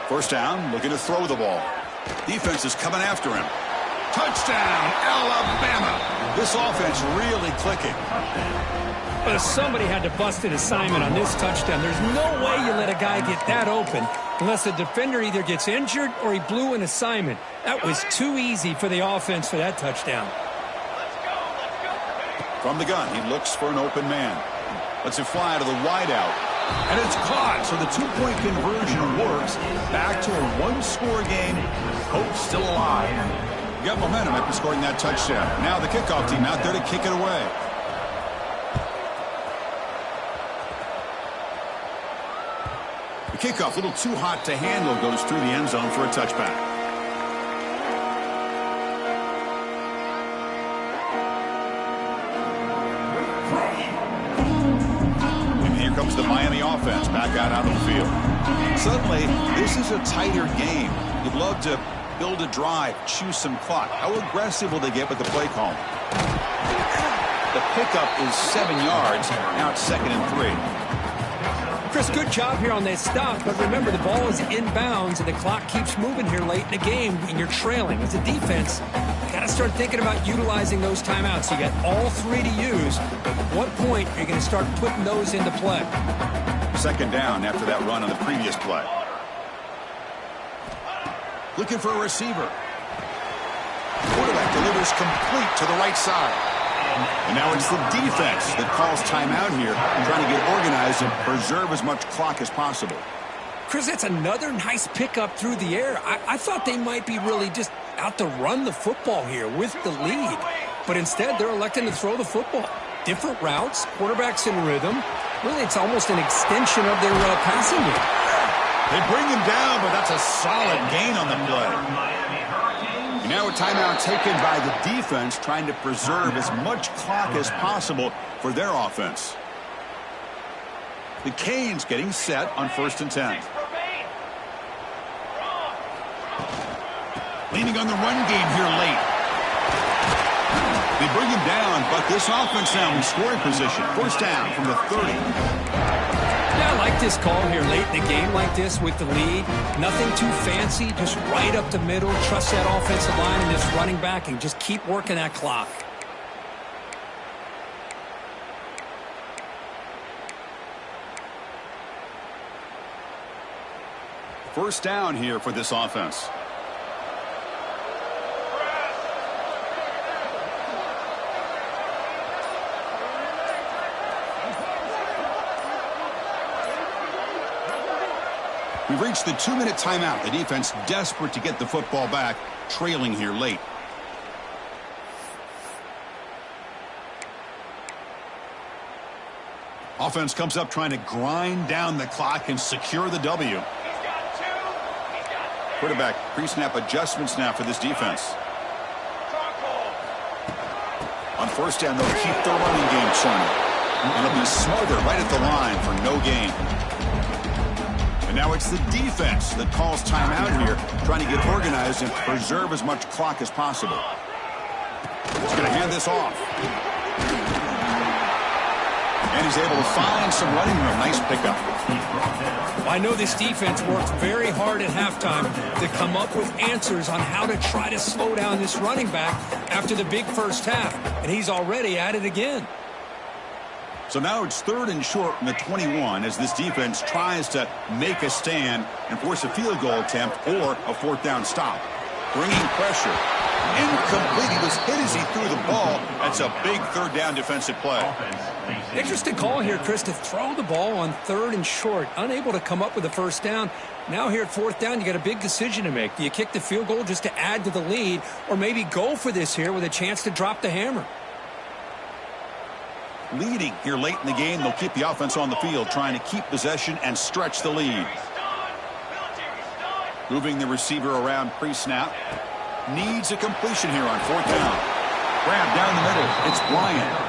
First down, looking to throw the ball. Defense is coming after him. Touchdown, Alabama. This offense really clicking. But somebody had to bust an assignment on this touchdown. There's no way you let a guy get that open unless the defender either gets injured or he blew an assignment. That was too easy for the offense for that touchdown. From the gun, he looks for an open man. Lets it fly to the wideout. And it's caught, so the two-point conversion works. Back to a one-score game. Hope still alive. Got momentum after scoring that touchdown. Now the kickoff team out there to kick it away. The kickoff, a little too hot to handle, goes through the end zone for a touchback. And here comes the Miami offense back out on the field. Suddenly, this is a tighter game. You'd love to build a drive, choose some clock. How aggressive will they get with the play call? The pickup is 7 yards. Now it's 2nd and 3. Chris, good job here on that stop, but remember the ball is inbounds and the clock keeps moving here late in the game and you're trailing. As a defense, you got to start thinking about utilizing those timeouts. You got all 3 to use, but at what point are you going to start putting those into play? Second down after that run on the previous play. Looking for a receiver. Quarterback delivers complete to the right side. And now it's the defense that calls timeout here, trying to get organized and preserve as much clock as possible. Chris, that's another nice pickup through the air. I thought they might be really just out to run the football here with the lead. But instead, they're electing to throw the football. Different routes, quarterbacks in rhythm. Really, it's almost an extension of their passing game. They bring him down, but that's a solid gain on the play. Now a timeout taken by the defense, trying to preserve as much clock as possible for their offense. The Canes getting set on 1st and 10. Leaning on the run game here late. They bring him down, but this offense now in scoring position. First down from the 30. Yeah, I like this call here late in the game like this with the lead. Nothing too fancy, just right up the middle. Trust that offensive line and this running back and just keep working that clock. First down here for this offense. We've reached the 2-minute timeout. The defense desperate to get the football back, trailing here late. Offense comes up trying to grind down the clock and secure the W. Quarterback pre-snap adjustments now for this defense. On first down, they'll keep their running game churning. And they'll be smarter right at the line for no gain. And now it's the defense that calls timeout here, trying to get organized and preserve as much clock as possible. He's going to hand this off. And he's able to find some running room. Nice pickup. I know this defense worked very hard at halftime to come up with answers on how to try to slow down this running back after the big first half. And he's already at it again. So now it's 3rd and short from the 21 as this defense tries to make a stand and force a field goal attempt or a 4th down stop. Bringing pressure. Incomplete. He was hit as he threw the ball. That's a big 3rd down defensive play. Interesting call here, Chris, to throw the ball on 3rd and short. Unable to come up with a 1st down. Now here at 4th down, you got a big decision to make. Do you kick the field goal just to add to the lead, or maybe go for this here with a chance to drop the hammer? Leading here late in the game, they'll keep the offense on the field, trying to keep possession and stretch the lead. Moving the receiver around pre-snap. Needs a completion here on 4th down. Grab down the middle. It's Bryant.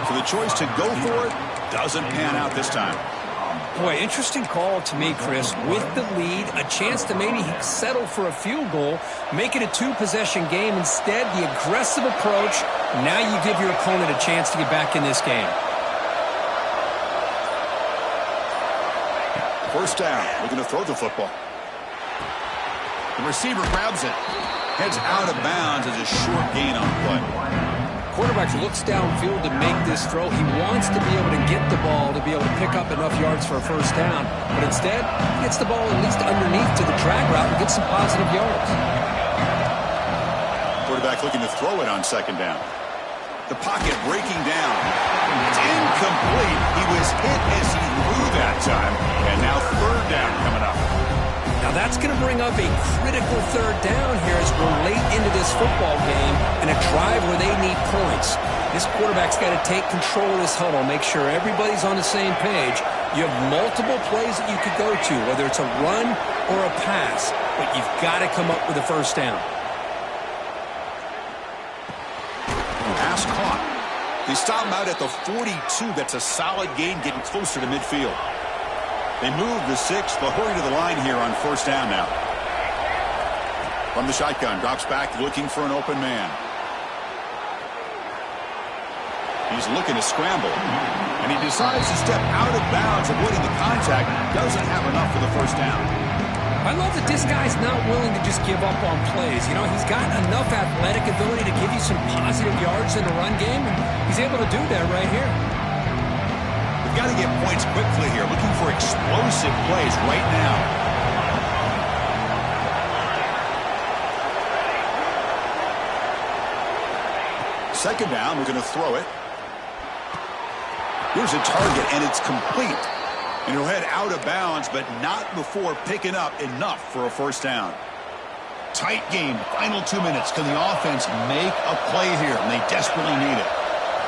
So the choice to go for it doesn't pan out this time. Boy, interesting call to me, Chris. With the lead, a chance to maybe settle for a field goal, make it a 2-possession game. Instead, the aggressive approach. Now you give your opponent a chance to get back in this game. 1st down. Looking to throw the football. The receiver grabs it. Heads out of bounds as a short gain on the play. Quarterback looks downfield to make this throw. He wants to be able to get the ball to be able to pick up enough yards for a 1st down. But instead, he gets the ball at least underneath to the drag route and gets some positive yards. Quarterback looking to throw it on 2nd down. The pocket breaking down. It's incomplete. He was hit as he threw that time. And now 3rd down coming up. Now that's going to bring up a critical 3rd down here as we're late into this football game and a drive where they need points. This quarterback's got to take control of this huddle, make sure everybody's on the same page. You have multiple plays that you could go to, whether it's a run or a pass, but you've got to come up with a 1st down. Pass caught. They stop him out at the 42. That's a solid gain, getting closer to midfield. They move the 6. They'll hurry to the line here on 1st down now. From the shotgun, drops back looking for an open man. He's looking to scramble. And he decides to step out of bounds, avoiding the contact. Doesn't have enough for the 1st down. I love that this guy's not willing to just give up on plays. You know, he's got enough athletic ability to give you some positive yards in the run game, and he's able to do that right here. We've got to get points quickly here. Looking for explosive plays right now. Second down, we're going to throw it. Here's a target, and it's complete. And he'll head out of bounds, but not before picking up enough for a 1st down. Tight game, final 2 minutes. Can the offense make a play here? And they desperately need it.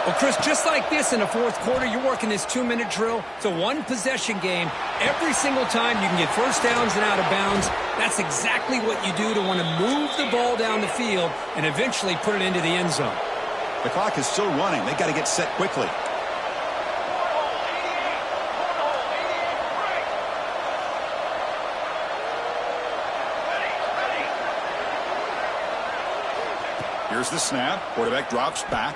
Well, Chris, just like this in the 4th quarter, you're working this 2-minute drill. It's a 1-possession game. Every single time you can get 1st downs and out of bounds. That's exactly what you do to want to move the ball down the field and eventually put it into the end zone. The clock is still running. They got to get set quickly. Here's the snap. Quarterback drops back.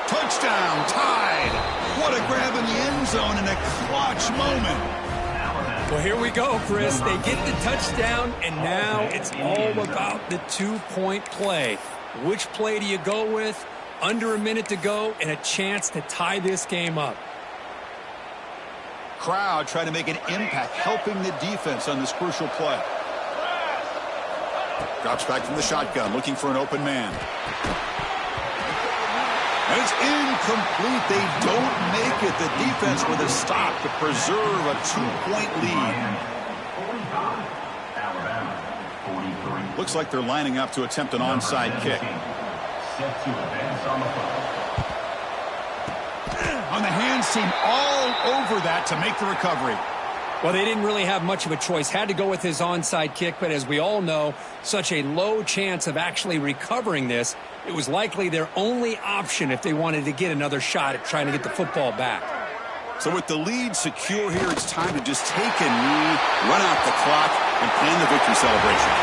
Touchdown, tied. What a grab in the end zone in a clutch moment. Well, here we go, Chris. They get the touchdown, and now it's all about the 2-point play. Which play do you go with? Under a minute to go and a chance to tie this game up. Crowd trying to make an impact, helping the defense on this crucial play. Drops back from the shotgun, looking for an open man. And it's incomplete. They don't make it. The defense with a stop to preserve a 2-point lead. Looks like they're lining up to attempt an onside kick. On the hands team all over that to make the recovery. Well, they didn't really have much of a choice. Had to go with his onside kick, but as we all know, such a low chance of actually recovering this. It was likely their only option if they wanted to get another shot at trying to get the football back. So with the lead secure here, it's time to just take a knee, run out the clock, and plan the victory celebration.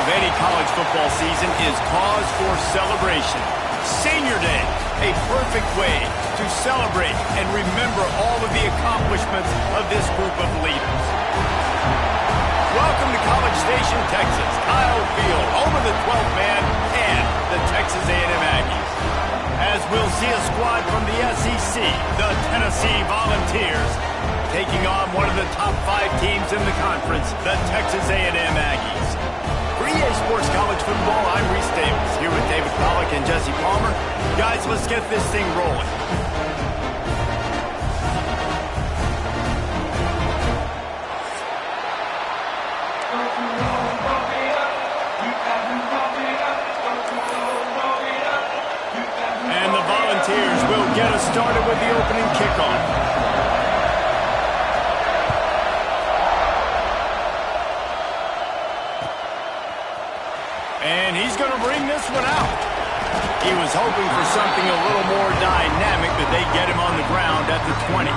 of any college football season is cause for celebration. Senior Day, a perfect way to celebrate and remember all of the accomplishments of this group of leaders. Welcome to College Station, Texas, Kyle Field, home of the 12th man and the Texas A&M Aggies. As we'll see a squad from the SEC, the Tennessee Volunteers, taking on one of the top 5 teams in the conference, the Texas A&M Aggies. For EA Sports College Football, I'm Reese Davis, here with David Pollack and Jesse Palmer. Guys, let's get this thing rolling. And the Volunteers will get us started with the opening kickoff. And he's going to bring this one out. He was hoping for something a little more dynamic, but they get him on the ground at the 20.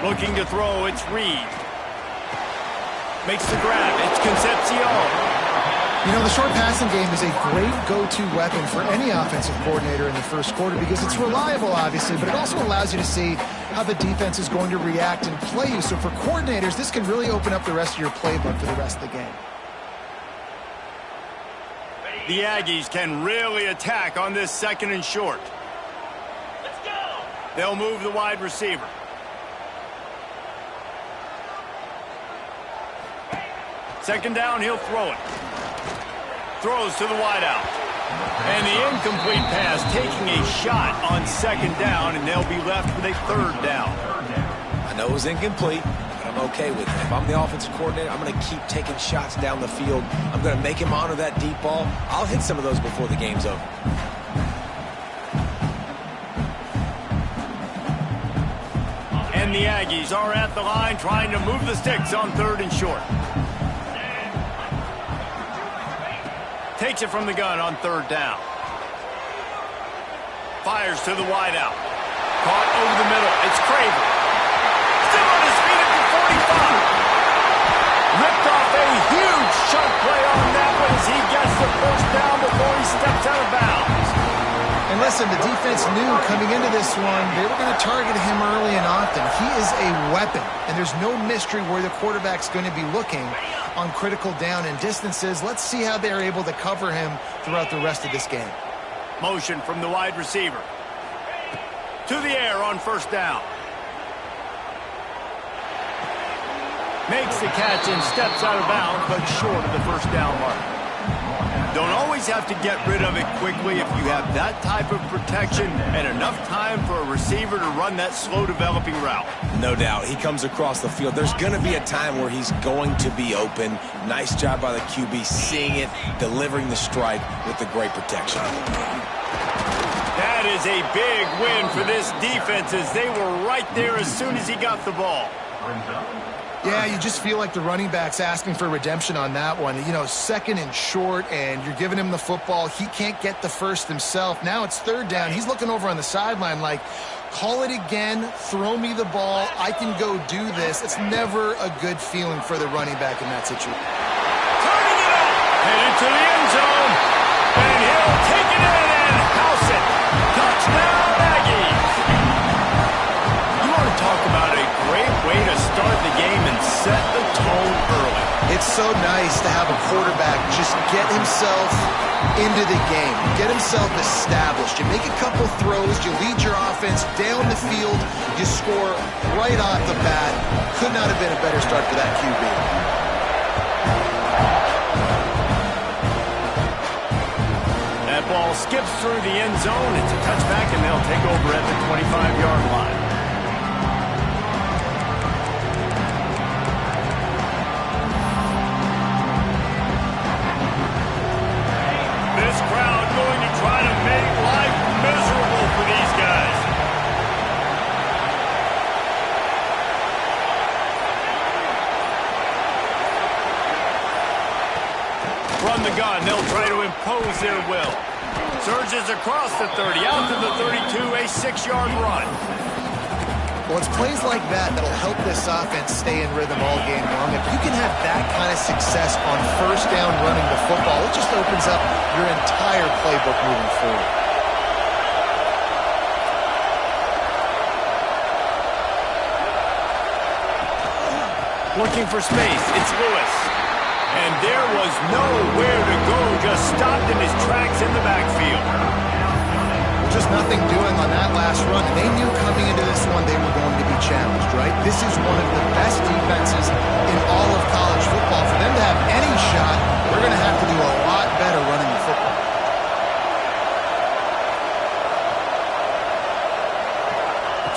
Looking to throw, it's Reed. Makes the grab, it's Concepcion. You know, the short passing game is a great go-to weapon for any offensive coordinator in the first quarter because it's reliable, obviously, but it also allows you to see how the defense is going to react and play you. So for coordinators, this can really open up the rest of your playbook for the rest of the game. The Aggies can really attack on this 2nd and short. Let's go! They'll move the wide receiver. Second down, he'll throw it. Throws to the wideout. And the incomplete pass taking a shot on 2nd down, and they'll be left with a 3rd down. I know it was incomplete, but I'm okay with it. If I'm the offensive coordinator, I'm going to keep taking shots down the field. I'm going to make him honor that deep ball. I'll hit some of those before the game's over. And the Aggies are at the line trying to move the sticks on 3rd and short. Takes it from the gun on 3rd down. Fires to the wideout. Caught over the middle. It's Craver. Still on his feet at the 45. Ripped off a huge chunk play on that one as he gets the 1st down before he steps out of bounds. And listen, the defense knew coming into this one, they were going to target him early and often. He is a weapon, and there's no mystery where the quarterback's going to be looking on critical down and distances. Let's see how they're able to cover him throughout the rest of this game. Motion from the wide receiver. To the air on 1st down. Makes the catch and steps out of bounds, but short of the 1st down mark. Don't always have to get rid of it quickly if you have that type of protection and enough time for a receiver to run that slow-developing route. No doubt. He comes across the field. There's going to be a time where he's going to be open. Nice job by the QB seeing it, delivering the strike with the great protection. That is a big win for this defense as they were right there as soon as he got the ball. Yeah, you just feel like the running back's asking for redemption on that one. You know, 2nd and short, and you're giving him the football. He can't get the 1st himself. Now it's 3rd down. He's looking over on the sideline like, call it again, throw me the ball, I can go do this. It's never a good feeling for the running back in that situation. Turning it up, headed to the end zone, and he'll take it in and house it. Touchdown, Aggies. You want to talk about a great way to start the game and set the tone early. It's so nice to have a quarterback just get himself into the game, get himself established. You make a couple throws, you lead your offense down the field, you score right off the bat. Could not have been a better start for that QB. That ball skips through the end zone. It's a touchback, and they'll take over at the 25-yard line. This crowd going to try to make life miserable for these guys. impose their will. Surges across the 30, out to the 32, a 6-yard run. Well, it's plays like that that'll help this offense stay in rhythm all game long. If you can have that kind of success on first down running the football, it just opens up your entire playbook moving forward. Looking for space, it's Lewis. And there was nowhere to go, just stopped in his tracks in the backfield. Just nothing doing on that last run, and they knew coming into this one they were going to be challenged, right? This is one of the best defenses in all of college football. For them to have any shot, they're going to have to do a lot better running the football.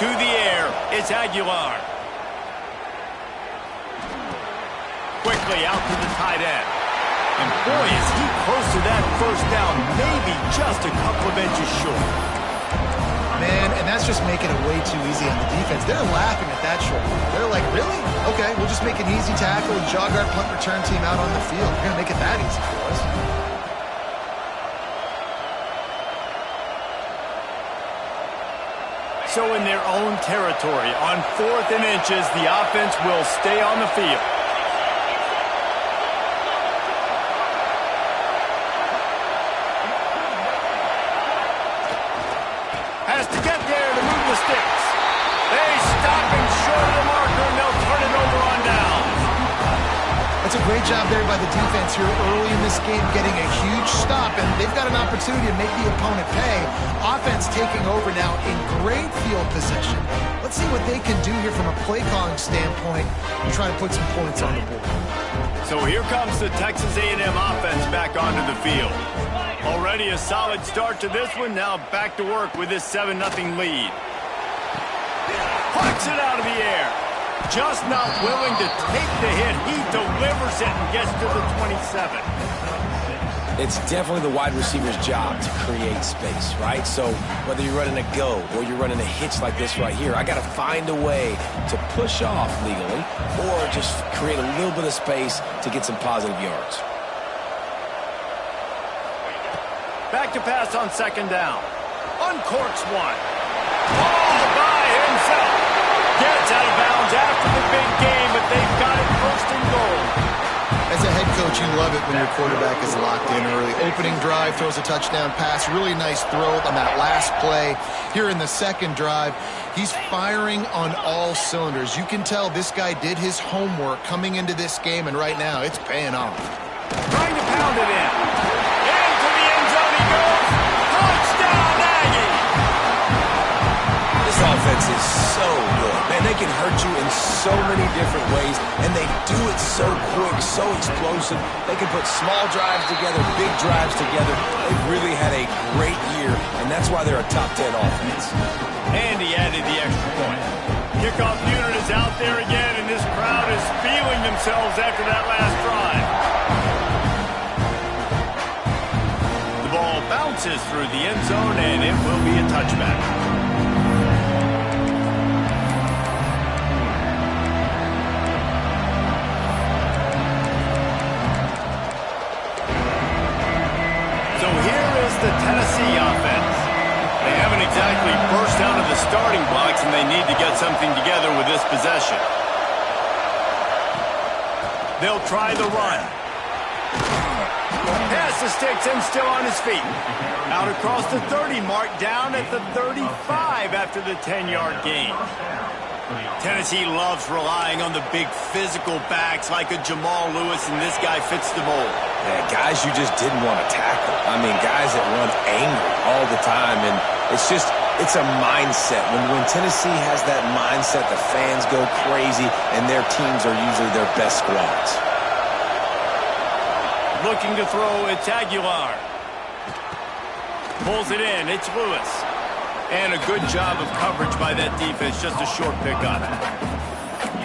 To the air, it's Aguilar. Quickly out to the tight end. And boy, is he close to that first down, maybe just a couple of inches short. Man, and that's just making it way too easy on the defense. They're laughing at that short. They're like, really? Okay, we'll just make an easy tackle and jog our punt return team out on the field. We're going to make it that easy for us. So in their own territory, on 4th and inches, the offense will stay on the field. Has to get there to move the sticks. They stop him short of the marker, and they'll turn it over on down. That's a great job there by the defense here early in this game, getting a huge stop, and they've got an opportunity to make the opponent pay. Offense taking over now in great field position. Let's see what they can do here from a play calling standpoint and try to put some points on the board. So here comes the Texas A&M offense back onto the field. Already a solid start to this one. Now back to work with this 7-0 lead. Plucks it out of the air. Just not willing to take the hit. He delivers it and gets to the 27. It's definitely the wide receiver's job to create space, right? So whether you're running a go or you're running a hitch like this right here, I got to find a way to push off legally or just create a little bit of space to get some positive yards. Back to pass on 2nd down. Uncorks one. All by himself. Gets out of bounds after the big game, but they've got it 1st and goal. As a head coach, you love it when your quarterback is locked in early. Opening drive, throws a touchdown pass. Really nice throw on that last play. Here in the 2nd drive, he's firing on all cylinders. You can tell this guy did his homework coming into this game, and right now it's paying off. Trying to pound it in. Into the end zone he goes. Touchdown, Aggie! This offense is so good. Man, they can hurt you in so many different ways, and they do it so quick, so explosive. They can put small drives together, big drives together. They've really had a great year, and that's why they're a top 10 offense. And he added the extra point. Kickoff unit is out there again, and this crowd is feeling themselves after that last drive. The ball bounces through the end zone, and it will be a touchback. So here is the Tennessee offense. They haven't exactly burst out of the starting blocks, and they need to get something together with this possession. They'll try the run. Pass the sticks and still on his feet. Out across the 30 mark, down at the 35 after the 10-yard gain. Tennessee loves relying on the big physical backs like a Jamal Lewis, and this guy fits the mold. Yeah, guys you just didn't want to tackle. I mean, guys that run angry all the time, and it's a mindset. When Tennessee has that mindset, the fans go crazy, and their teams are usually their best squads. Looking to throw, it's Aguilar. Pulls it in, it's Lewis. And a good job of coverage by that defense, just a short pickup.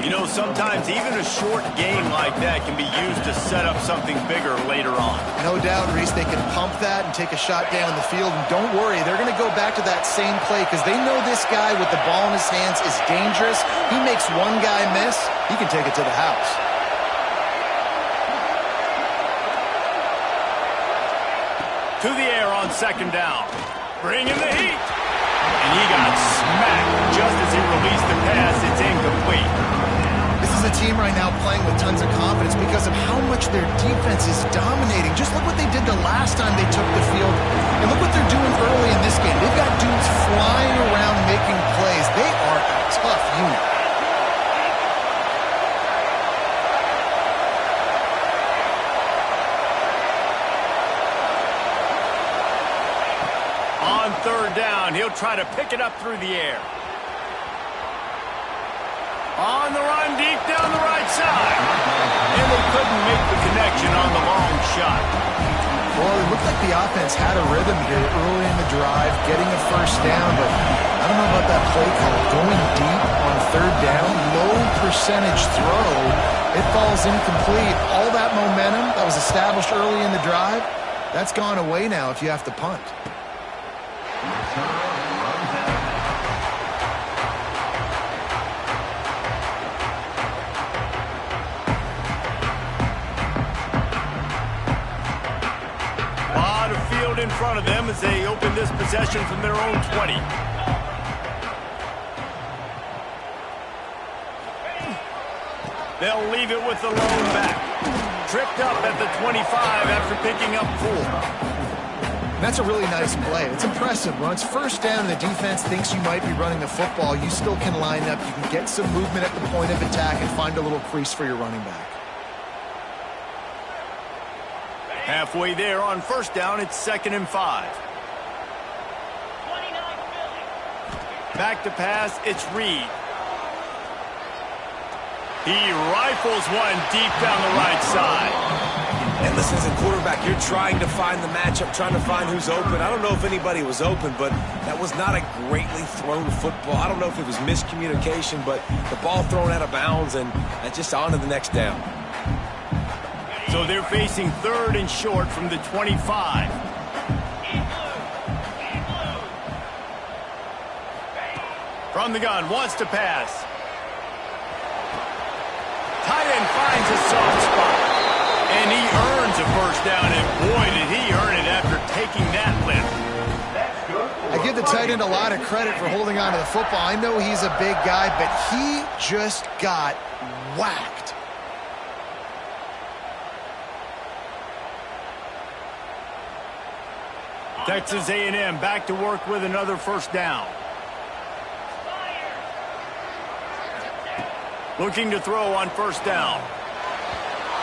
You know, sometimes even a short game like that can be used to set up something bigger later on. No doubt, Reese, they can pump that and take a shot down the field. And don't worry, they're going to go back to that same play because they know this guy with the ball in his hands is dangerous. He makes one guy miss, he can take it to the house. To the air on second down. Bringing the heat. And he got smacked just as he released the pass. It's incomplete. This is a team right now playing with tons of confidence because of how much their defense is dominating. Just look what they did the last time they took the field. And look what they're doing early in this game. They've got dudes flying around making plays. They are a tough unit. On third down, he'll try to pick it up through the air. On the run, deep down the right side. And they couldn't make the connection on the long shot. Well, it looked like the offense had a rhythm here early in the drive, getting a first down, but I don't know about that play call. Going deep on third down, low percentage throw, it falls incomplete. All that momentum that was established early in the drive, that's gone away now if you have to punt. In front of them as they open this possession from their own 20. They'll leave it with the lone back. Tripped up at the 25 after picking up 4. That's a really nice play. It's impressive. When it's first down and the defense thinks you might be running the football, you still can line up. You can get some movement at the point of attack and find a little crease for your running back. Halfway there on first down, it's 2nd and 5. Back to pass, it's Reed. He rifles one deep down the right side. And listen, as a quarterback, you're trying to find the matchup, trying to find who's open. I don't know if anybody was open, but that was not a greatly thrown football. I don't know if it was miscommunication, but the ball thrown out of bounds and just on to the next down. So they're facing 3rd and short from the 25. From the gun, wants to pass. Tight end finds a soft spot. And he earns a first down, and boy, did he earn it after taking that lift. I give the tight end a lot of credit for holding on to the football. I know he's a big guy, but he just got whacked. Texas A&M back to work with another first down. Looking to throw on first down.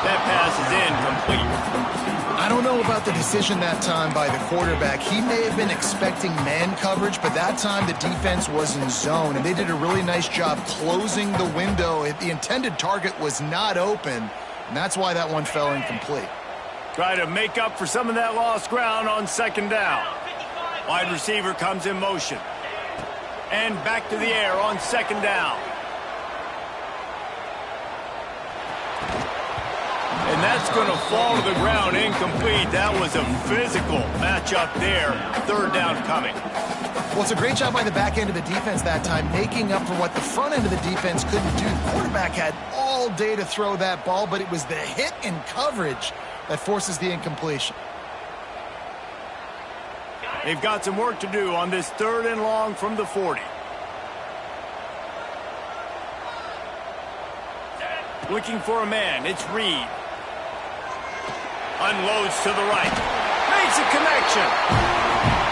That pass is incomplete. I don't know about the decision that time by the quarterback. He may have been expecting man coverage, but that time the defense was in zone, and they did a really nice job closing the window. The intended target was not open, and that's why that one fell incomplete. Try to make up for some of that lost ground on 2nd down. Wide receiver comes in motion. And back to the air on 2nd down. And that's going to fall to the ground incomplete. That was a physical matchup there. 3rd down coming. Well, it's a great job by the back end of the defense that time, making up for what the front end of the defense couldn't do. The quarterback had all day to throw that ball, but it was the hit and coverage that forces the incompletion. They've got some work to do on this 3rd and long from the 40. Looking for a man, it's Reed. Unloads to the right. Makes a connection.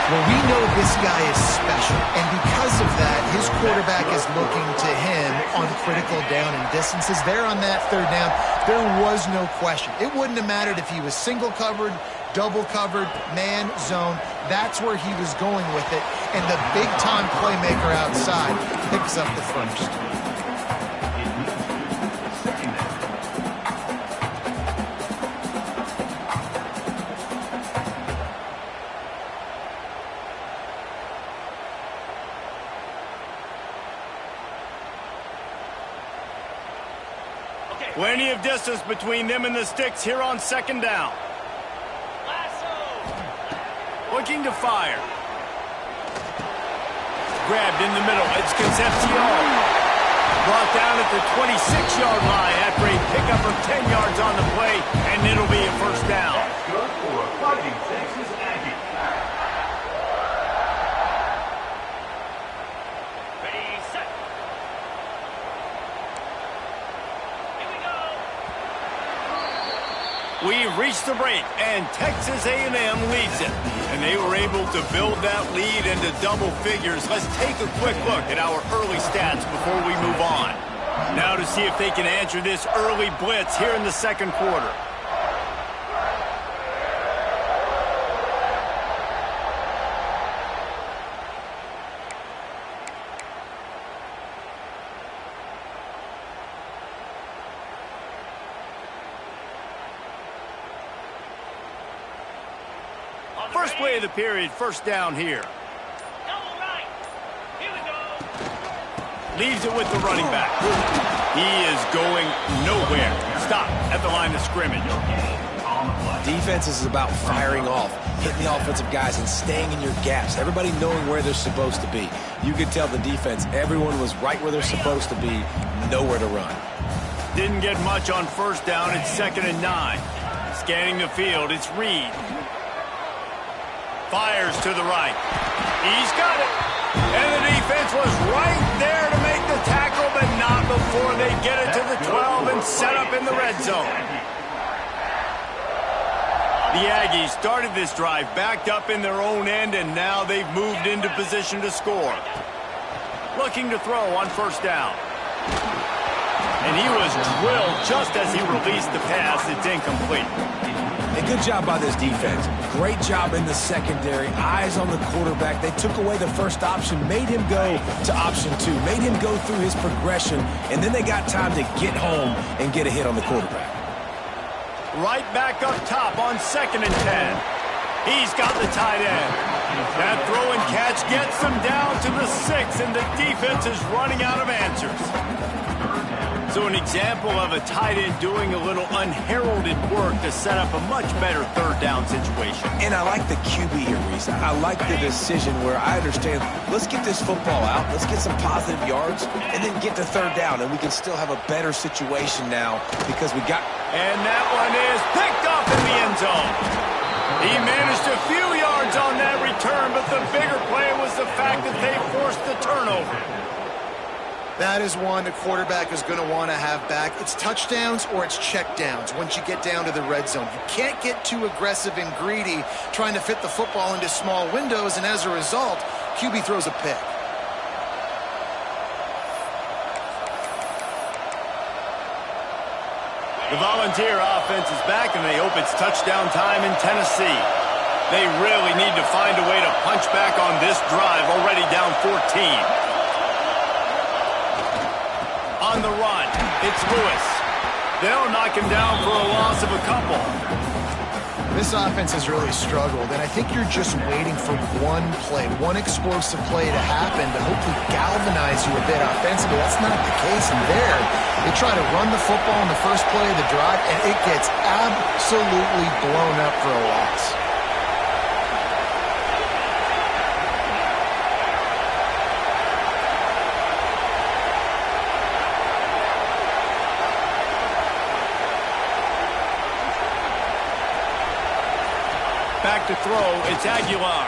Well, we know this guy is special, and because of that, his quarterback is looking to him on critical down and distances. There on that 3rd down, there was no question. It wouldn't have mattered if he was single covered, double covered, man, zone. That's where he was going with it, and the big-time playmaker outside picks up the first. Plenty of distance between them and the sticks here on 2nd down. Looking to fire. Grabbed in the middle. It's Concepcion. Brought down at the 26-yard line after a pickup of 10 yards on the play, and it'll be a first down. That's good for a Fighting Texas Aggie. reached the break, and Texas A&M leads it. And they were able to build that lead into double figures. Let's take a quick look at our early stats before we move on. Now to see if they can answer this early blitz here in the second quarter. First play of the period, first down here. Leaves it with the running back. He is going nowhere. Stop at the line of scrimmage. Defense is about firing off, hitting the offensive guys and staying in your gaps. Everybody knowing where they're supposed to be. You could tell the defense, everyone was right where they're supposed to be, nowhere to run. Didn't get much on first down. It's 2nd and 9. Scanning the field, it's Reed. Fires to the right. He's got it. And the defense was right there to make the tackle, but not before they get it to the 12 and set up in the red zone. The Aggies started this drive backed up in their own end, and now they've moved into position to score. Looking to throw on first down. And he was drilled just as he released the pass. It's incomplete. A good job by this defense. Great job in the secondary. Eyes on the quarterback. They took away the first option, made him go to option 2, made him go through his progression, and then they got time to get home and get a hit on the quarterback. Right back up top on 2nd and 10. He's got the tight end. That throw and catch gets them down to the 6, and the defense is running out of answers. So an example of a tight end doing a little unheralded work to set up a much better third down situation. And I like the QB here, Reese. I like the decision where I understand, let's get this football out, let's get some positive yards, and then get to third down, and we can still have a better situation now because we got... And that one is picked up in the end zone. He managed a few yards on that return, but the bigger play was the fact that they forced the turnover. That is one the quarterback is going to want to have back. It's touchdowns or it's checkdowns once you get down to the red zone. You can't get too aggressive and greedy trying to fit the football into small windows, and as a result, QB throws a pick. The Volunteer offense is back, and they hope it's touchdown time in Tennessee. They really need to find a way to punch back on this drive, already down 14. On the run, it's Lewis. They'll knock him down for a loss of a couple. This offense has really struggled, and I think you're just waiting for one play, one explosive play to happen to hopefully galvanize you a bit offensively. That's not the case in there. They try to run the football in the first play of the drive, and it gets absolutely blown up for a loss. Back to throw, it's Aguilar.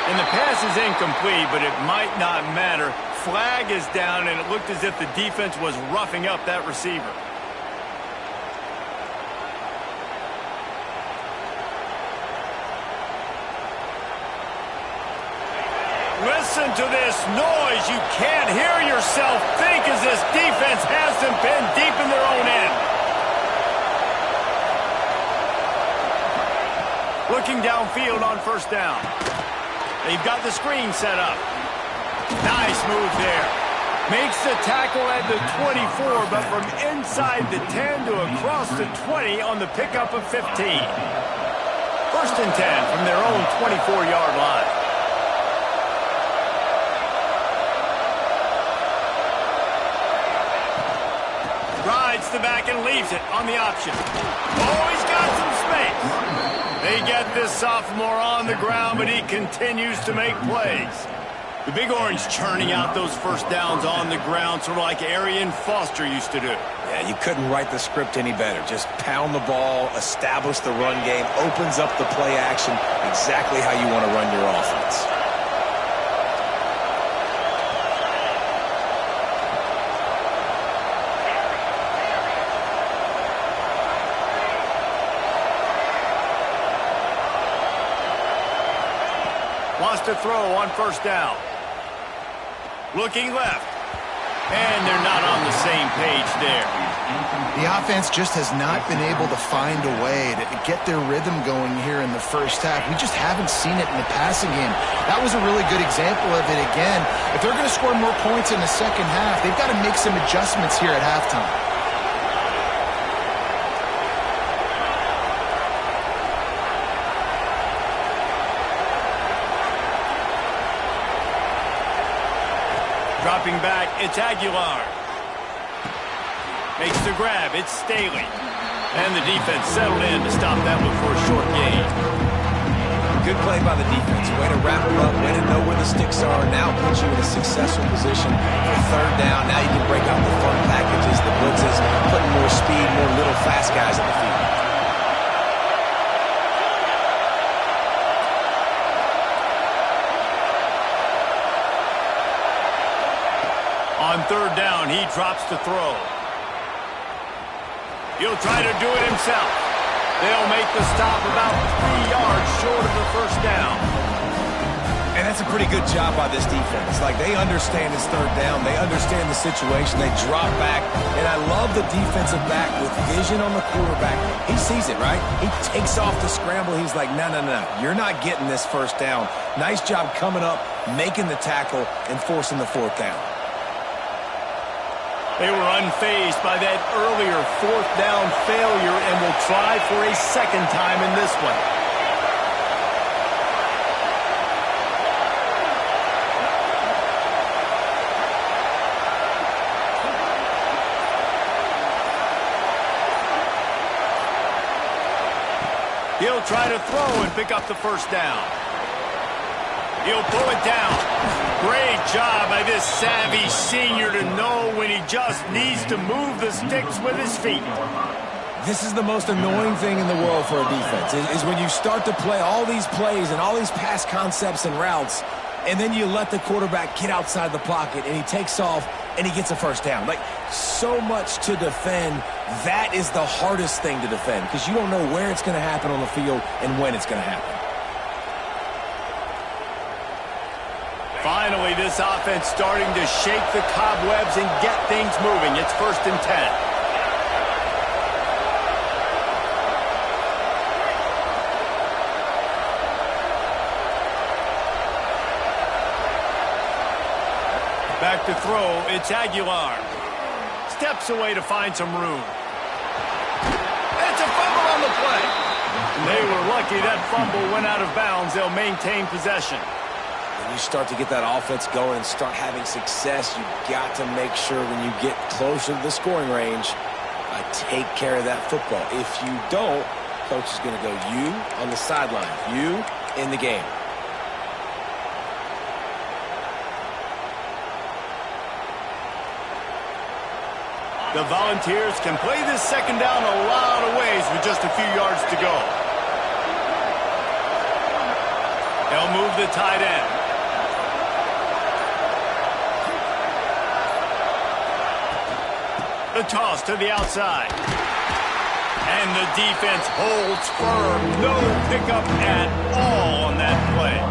And the pass is incomplete, but it might not matter. Flag is down, and it looked as if the defense was roughing up that receiver. Listen to this noise. You can't hear yourself think as this defense has them pinned deep in their own end. Looking downfield on first down. They've got the screen set up. Nice move there. Makes the tackle at the 24, but from inside the 10 to across the 20 on the pickup of 15. 1st and 10 from their own 24-yard line. Rides the back and leaves it on the option. Oh, he's got some space. They get this sophomore on the ground, but he continues to make plays. The Big Orange churning out those first downs on the ground, sort of like Arian Foster used to do. Yeah, you couldn't write the script any better. Just pound the ball, establish the run game, opens up the play action, exactly how you want to run your offense. Wants to throw on first down. Looking left. And they're not on the same page there. The offense just has not been able to find a way to get their rhythm going here in the first half. We just haven't seen it in the passing game. That was a really good example of it again. If they're going to score more points in the second half, they've got to make some adjustments here at halftime. Dropping back, it's Aguilar. Makes the grab, it's Staley. And the defense settled in to stop that one for a short gain. Good play by the defense. Way to wrap them up, way to know where the sticks are. Now puts you in a successful position for third down. Now you can break out the fun packages, the blitzes, putting more speed, more little fast guys on the field. On third down, he drops to throw. He'll try to do it himself. They'll make the stop about 3 yards short of the first down. And that's a pretty good job by this defense. Like, they understand it's third down. They understand the situation. They drop back. And I love the defensive back with vision on the quarterback. He sees it, right? He takes off the scramble. He's like, no, no, no. You're not getting this first down. Nice job coming up, making the tackle, and forcing the fourth down. They were unfazed by that earlier fourth down failure and will try for a second time in this one. He'll try to throw and pick up the first down. He'll pull it down. Great job by this savvy senior to know when he just needs to move the sticks with his feet. This is the most annoying thing in the world for a defense, is when you start to play all these plays and all these pass concepts and routes, and then you let the quarterback get outside the pocket, and he takes off, and he gets a first down. Like, so much to defend. That is the hardest thing to defend, because you don't know where it's going to happen on the field and when it's going to happen. Finally, this offense starting to shake the cobwebs and get things moving. It's 1st and 10. Back to throw, it's Aguilar. Steps away to find some room. And it's a fumble on the play. They were lucky that fumble went out of bounds. They'll maintain possession. When you start to get that offense going and start having success, you've got to make sure when you get closer to the scoring range, take care of that football. If you don't, coach is going to go, you on the sideline, you in the game. The Volunteers can play this second down a lot of ways with just a few yards to go. They'll move the tight end. The toss to the outside. And the defense holds firm. No pickup at all on that play.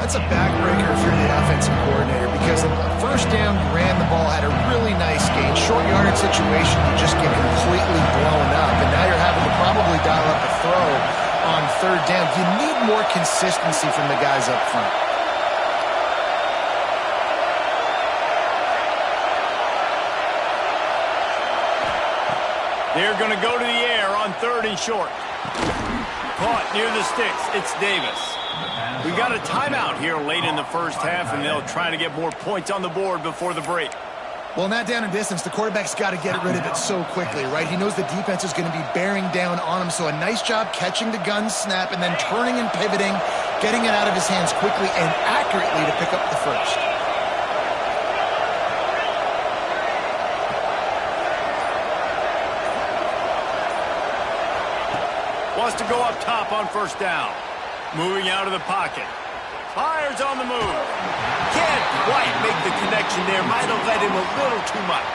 That's a backbreaker for the offensive coordinator because on the first down, you ran the ball, had a really nice gain. Short yardage situation, you just get completely blown up. And now you're having to probably dial up a throw on third down. You need more consistency from the guys up front. They're going to go to the air on 3rd and short. Caught near the sticks. It's Davis. We got a timeout here late in the first half, and they'll try to get more points on the board before the break. Well, in that down and distance, the quarterback's got to get rid of it so quickly, right? He knows the defense is going to be bearing down on him, so a nice job catching the gun snap and then turning and pivoting, getting it out of his hands quickly and accurately to pick up the first. Wants to go up top on first down. Moving out of the pocket. Fires on the move. Can't quite make the connection there. Might have led him a little too much.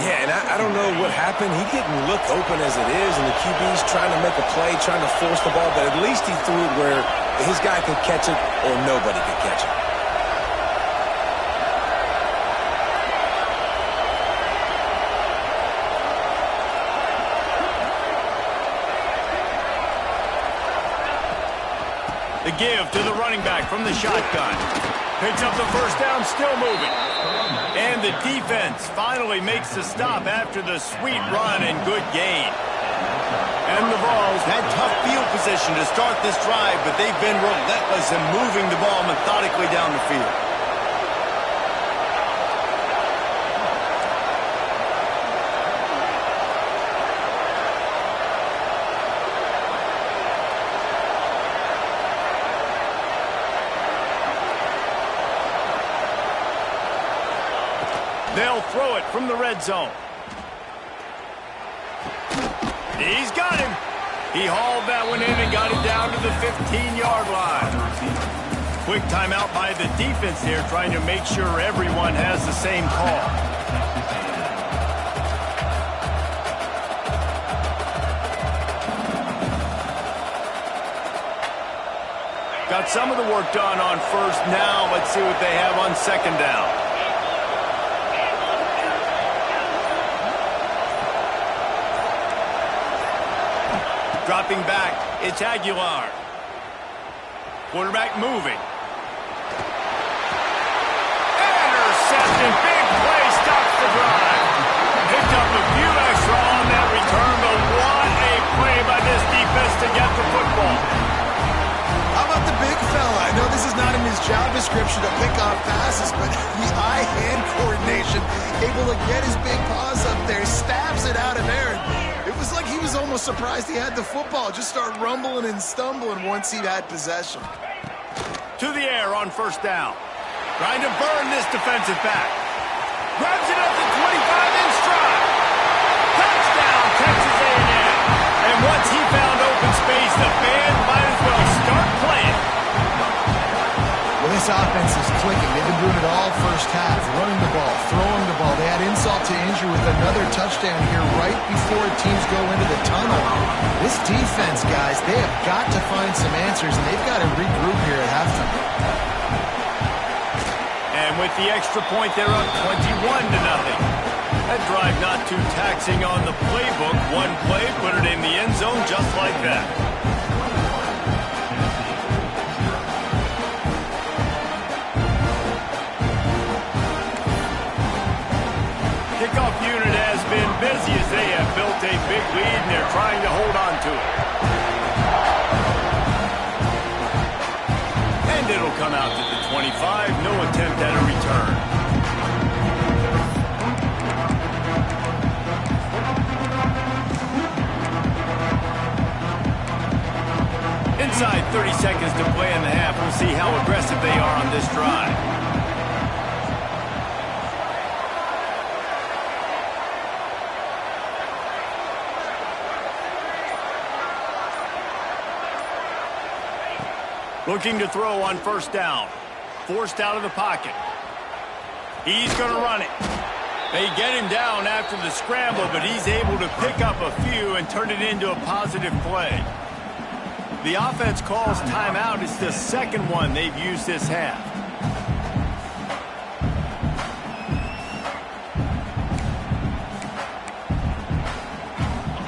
Yeah, and I don't know what happened. He didn't look open as it is, and the QB's trying to make a play, trying to force the ball, but at least he threw it where His guy could catch it or nobody could catch it. The give to the running back from the shotgun. Picks up the first down, still moving. And the defense finally makes the stop after the sweet run and good gain. And the Vols had tough field position to start this drive, but they've been relentless in moving the ball methodically down the field. They'll throw it from the red zone. He's got him. He hauled that one in and got it down to the 15-yard line. Quick timeout by the defense here, trying to make sure everyone has the same call. Got some of the work done on first. Now let's see what they have on second down. Dropping back, it's Aguilar. Quarterback moving. Interception, big play, stops the drive. Picked up a few extra on that return, but what a play by this defense to get the football. How about the big fella? I know this is not in his job description to pick off passes, but the eye-hand coordination, able to get his big paws up there, stabs it out of there. It was like he was almost surprised he had the football. Just start rumbling and stumbling once he had possession. To the air on first down. Trying to burn this defensive back. Grabs it up to 25 in stride. Touchdown, Texas A&M. And once he found open space, the fans might as well start playing. Well, this offense is clicking. They've been doing it all first half. Running the ball, throwing the ball. They had insult to injury with another touchdown here right before teams go into the tunnel. This defense, guys, they have got to find some answers, and they've got to regroup here at halftime. And with the extra point, they're up 21-0. That drive not too taxing on the playbook. One play, put it in the end zone just like that. Kickoff unit has been busy as they have built a big lead and they're trying to hold on to it. And it'll come out to the 25. No attempt at a return. Inside 30 seconds to play in the half. We'll see how aggressive they are on this drive. Looking to throw on first down. Forced out of the pocket. He's going to run it. They get him down after the scramble, but he's able to pick up a few and turn it into a positive play. The offense calls timeout. It's the second one they've used this half.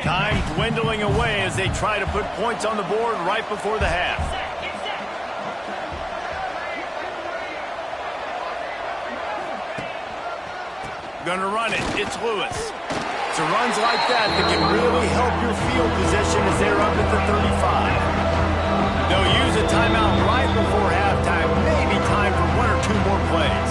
Time dwindling away as they try to put points on the board right before the half. Gonna run it. It's Lewis. So runs like that can really help your field position as they're up at the 35. They'll use a timeout right before halftime. Maybe time for one or two more plays.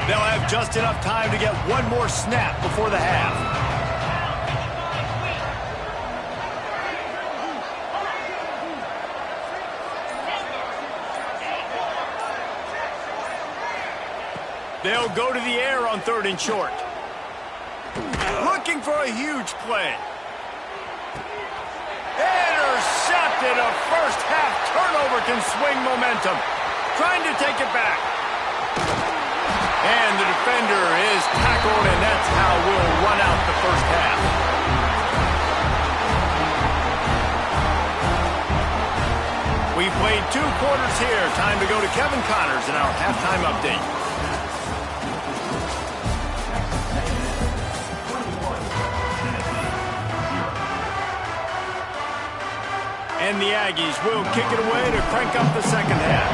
They'll have just enough time to get one more snap before the half. They'll go to the air on third and short. Looking for a huge play. Intercepted. A first-half turnover can swing momentum. Trying to take it back. And the defender is tackled, and that's how we'll run out the first half. We've played 2 quarters here. Time to go to Kevin Connors in our halftime update. And the Aggies will kick it away to crank up the second half.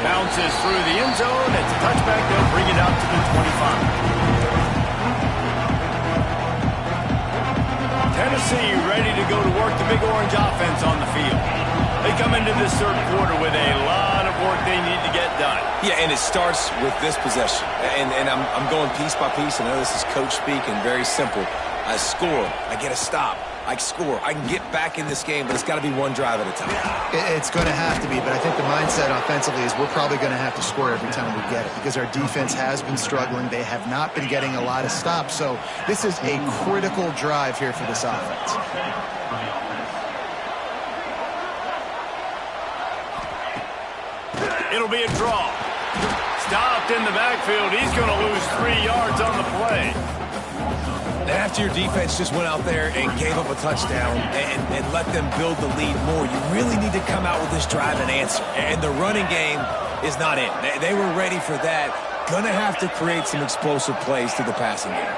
Bounces through the end zone. It's a touchback. They'll bring it out to the 25. Tennessee ready to go to work the Big Orange offense on the field. They come into this third quarter with a lot of work they need to get done. Yeah, and it starts with this possession. And I'm going piece by piece. I know this is coach speak and very simple. I score. I get a stop. I score. I can get back in this game, but it's got to be one drive at a time. It's going to have to be, but I think the mindset offensively is we're probably going to have to score every time we get it because our defense has been struggling. They have not been getting a lot of stops, so this is a critical drive here for this offense. It'll be a draw. Stopped in the backfield. He's going to lose 3 yards on the play. After your defense just went out there and gave up a touchdown and let them build the lead more, you really need to come out with this drive and answer. And the running game is not in. They were ready for that. Gonna have to create some explosive plays through the passing game.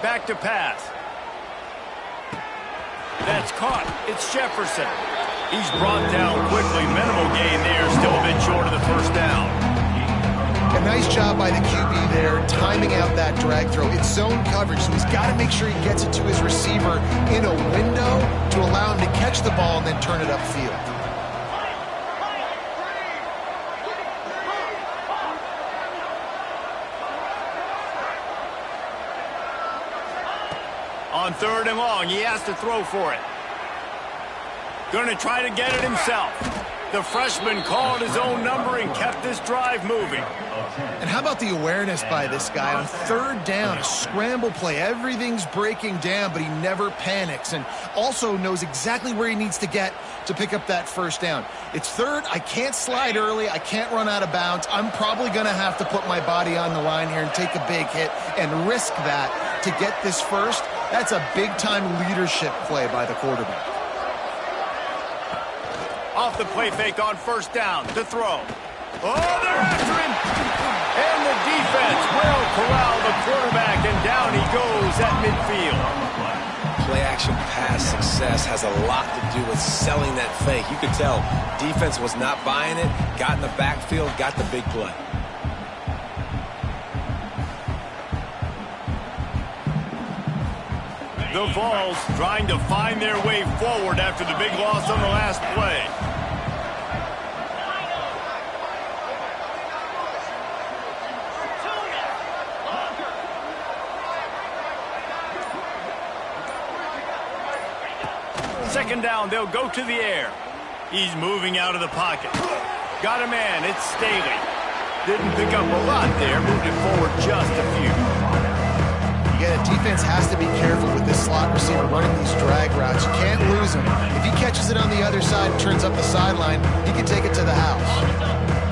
Back to pass. That's caught. It's Jefferson. He's brought down quickly. Minimal gain there. Still a bit short of the first down. A nice job by the QB there, timing out that drag throw. It's zone coverage, so he's got to make sure he gets it to his receiver in a window to allow him to catch the ball and then turn it upfield. On 3rd and long, he has to throw for it. Going to try to get it himself. The freshman called his own number and kept this drive moving. And how about the awareness by this guy on 3rd down, a scramble play. Everything's breaking down, but he never panics and also knows exactly where he needs to get to pick up that first down. It's 3rd. I can't slide early. I can't run out of bounds. I'm probably going to have to put my body on the line here and take a big hit and risk that to get this first. That's a big-time leadership play by the quarterback. Off the play fake on 1st down to throw. Oh, they're after him. And the defense will corral the quarterback, and down he goes at midfield. Play-action pass success has a lot to do with selling that fake. You could tell defense was not buying it, got in the backfield, got the big play. The Vols trying to find their way forward after the big loss on the last play. Second down, they'll go to the air. He's moving out of the pocket. Got a man, it's Staley. Didn't pick up a lot there, moved it forward just a few. Again, defense has to be careful with this slot receiver running these drag routes. You can't lose him. If he catches it on the other side and turns up the sideline, he can take it to the house.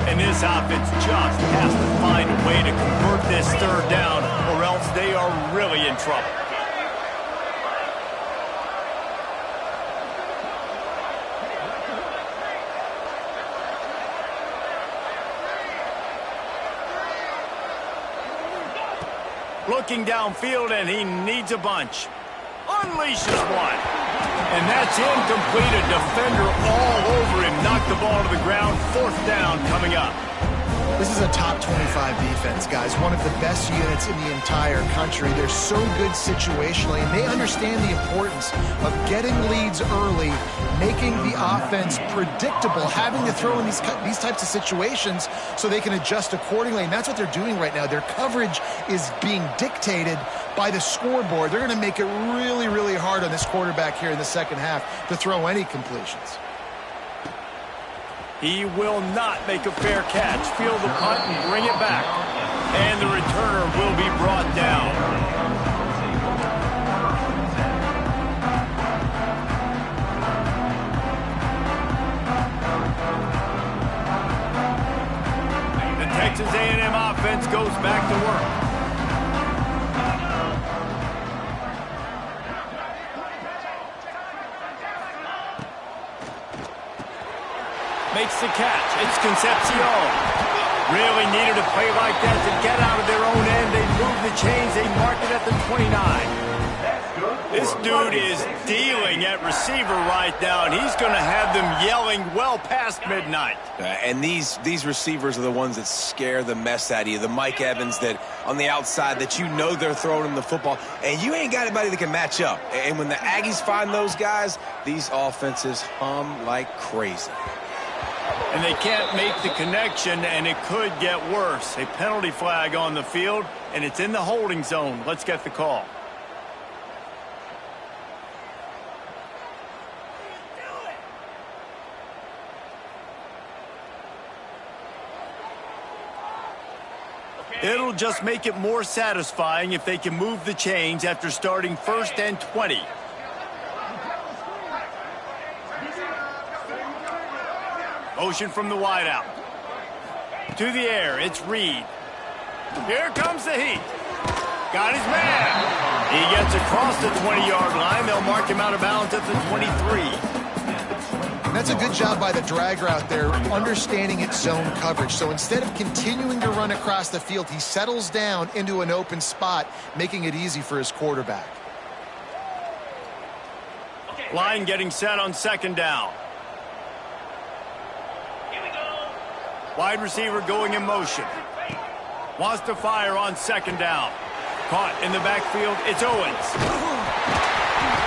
And this offense just has to find a way to convert this 3rd down, or else they are really in trouble. Looking downfield, and he needs a bunch. Unleashes one. And that's incomplete. A defender all over him. Knocked the ball to the ground. 4th down coming up. This is a top 25 defense, guys. One of the best units in the entire country. They're so good situationally, and they understand the importance of getting leads early, making the offense predictable, having to throw in these types of situations so they can adjust accordingly. And that's what they're doing right now. Their coverage is being dictated by the scoreboard. They're going to make it really, really hard on this quarterback here in the second half to throw any completions. He will not make a fair catch. Field the punt and bring it back. And the returner will be brought down. The Texas A&M offense goes back to work. Makes the catch. It's Concepcion. Really needed a play like that to get out of their own end. They move the chains. They mark it at the 29. This dude is dealing at receiver right now, and he's going to have them yelling well past midnight. And these receivers are the ones that scare the mess out of you. The Mike Evans that on the outside that you know they're throwing him the football, and you ain't got anybody that can match up. And when the Aggies find those guys, these offenses hum like crazy. And they can't make the connection, and it could get worse. A penalty flag on the field, and it's in the holding zone. Let's get the call. It'll just make it more satisfying if they can move the chains after starting 1st and 20. Motion from the wideout. To the air, it's Reed. Here comes the heat. Got his man. He gets across the 20-yard line. They'll mark him out of bounds at the 23. And that's a good job by the drag route there, understanding its zone coverage. So instead of continuing to run across the field, he settles down into an open spot, making it easy for his quarterback. Line getting set on 2nd down. Wide receiver going in motion. Wants to fire on 2nd down. Caught in the backfield. It's Owens.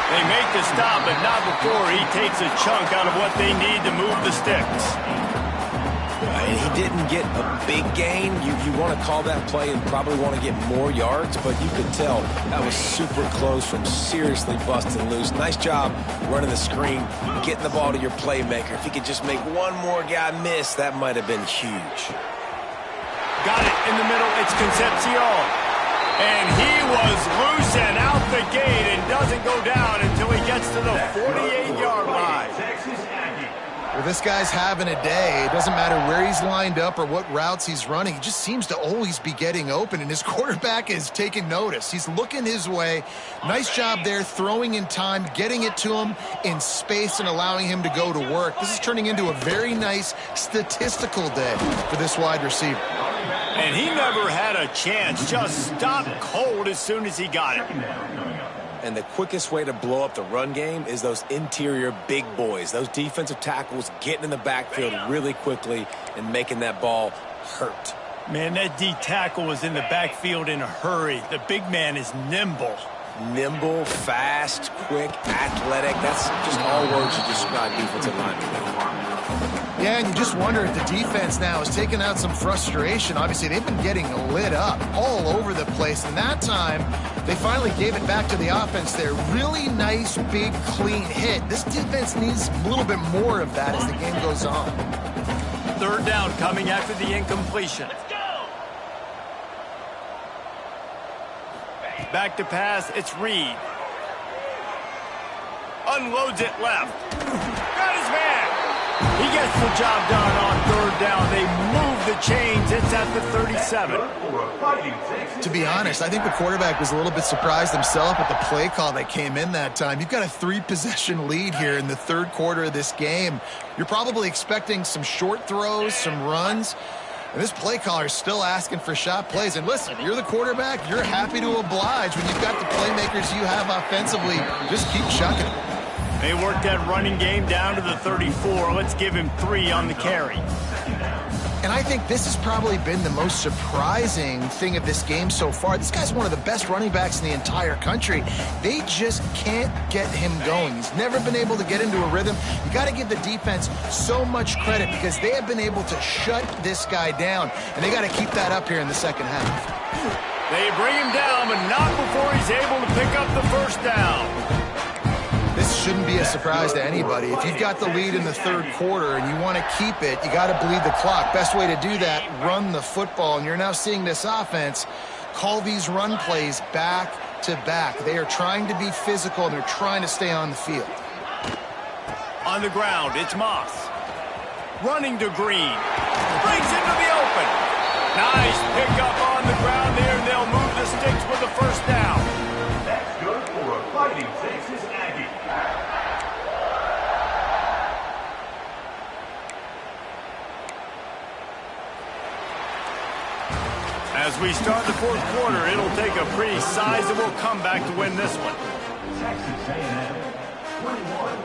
They make the stop, but not before he takes a chunk out of what they need to move the sticks. And he didn't get a big gain. You want to call that play and probably want to get more yards, but you could tell that was super close from seriously busting loose. Nice job running the screen, getting the ball to your playmaker. If he could just make one more guy miss, that might have been huge. Got it in the middle. It's Concepcion. And he was loose and out the gate and doesn't go down until he gets to the 48-yard line. Well, this guy's having a day. It doesn't matter where he's lined up or what routes he's running. He just seems to always be getting open, and his quarterback is taking notice. He's looking his way. Nice job there, throwing in time, getting it to him in space and allowing him to go to work. This is turning into a very nice statistical day for this wide receiver. And he never had a chance. Just stopped cold as soon as he got it. And the quickest way to blow up the run game is those interior big boys, those defensive tackles getting in the backfield really quickly and making that ball hurt. Man, that D tackle was in the backfield in a hurry. The big man is nimble. Nimble, fast, quick, athletic. That's just all words to describe defensive linemen. Yeah, and you just wonder if the defense now is taking out some frustration. Obviously, they've been getting lit up all over the place. And that time, they finally gave it back to the offense there. Really nice, big, clean hit. This defense needs a little bit more of that as the game goes on. 3rd down coming after the incompletion. Back to pass, it's Reed. Unloads it left. Got his man. He gets the job done on 3rd down. They move the chains. It's at the 37. To be honest, I think the quarterback was a little bit surprised himself at the play call that came in that time. You've got a 3-possession lead here in the 3rd quarter of this game. You're probably expecting some short throws, some runs. And this play caller is still asking for shot plays. And listen, you're the quarterback. You're happy to oblige when you've got the playmakers you have offensively. Just keep chucking it. They worked that running game down to the 34. Let's give him 3 on the carry. And I think this has probably been the most surprising thing of this game so far. This guy's one of the best running backs in the entire country. They just can't get him going. He's never been able to get into a rhythm. You got to give the defense so much credit because they have been able to shut this guy down, and they got to keep that up here in the second half. They bring him down, but not before he's able to pick up the first down. This shouldn't be a surprise to anybody. If you've got the lead in the third quarter and you want to keep it, you got to bleed the clock. Best way to do that, run the football. And you're now seeing this offense call these run plays back to back. They are trying to be physical, and they're trying to stay on the field. On the ground, it's Moss. Running to Green. Brings into the open. Nice pickup on the ground there. They'll move the sticks with the first down. That's good for a Fighting Texas Aggie. As we start the fourth quarter, it'll take a pretty sizable comeback to win this one. Texas A&M 21,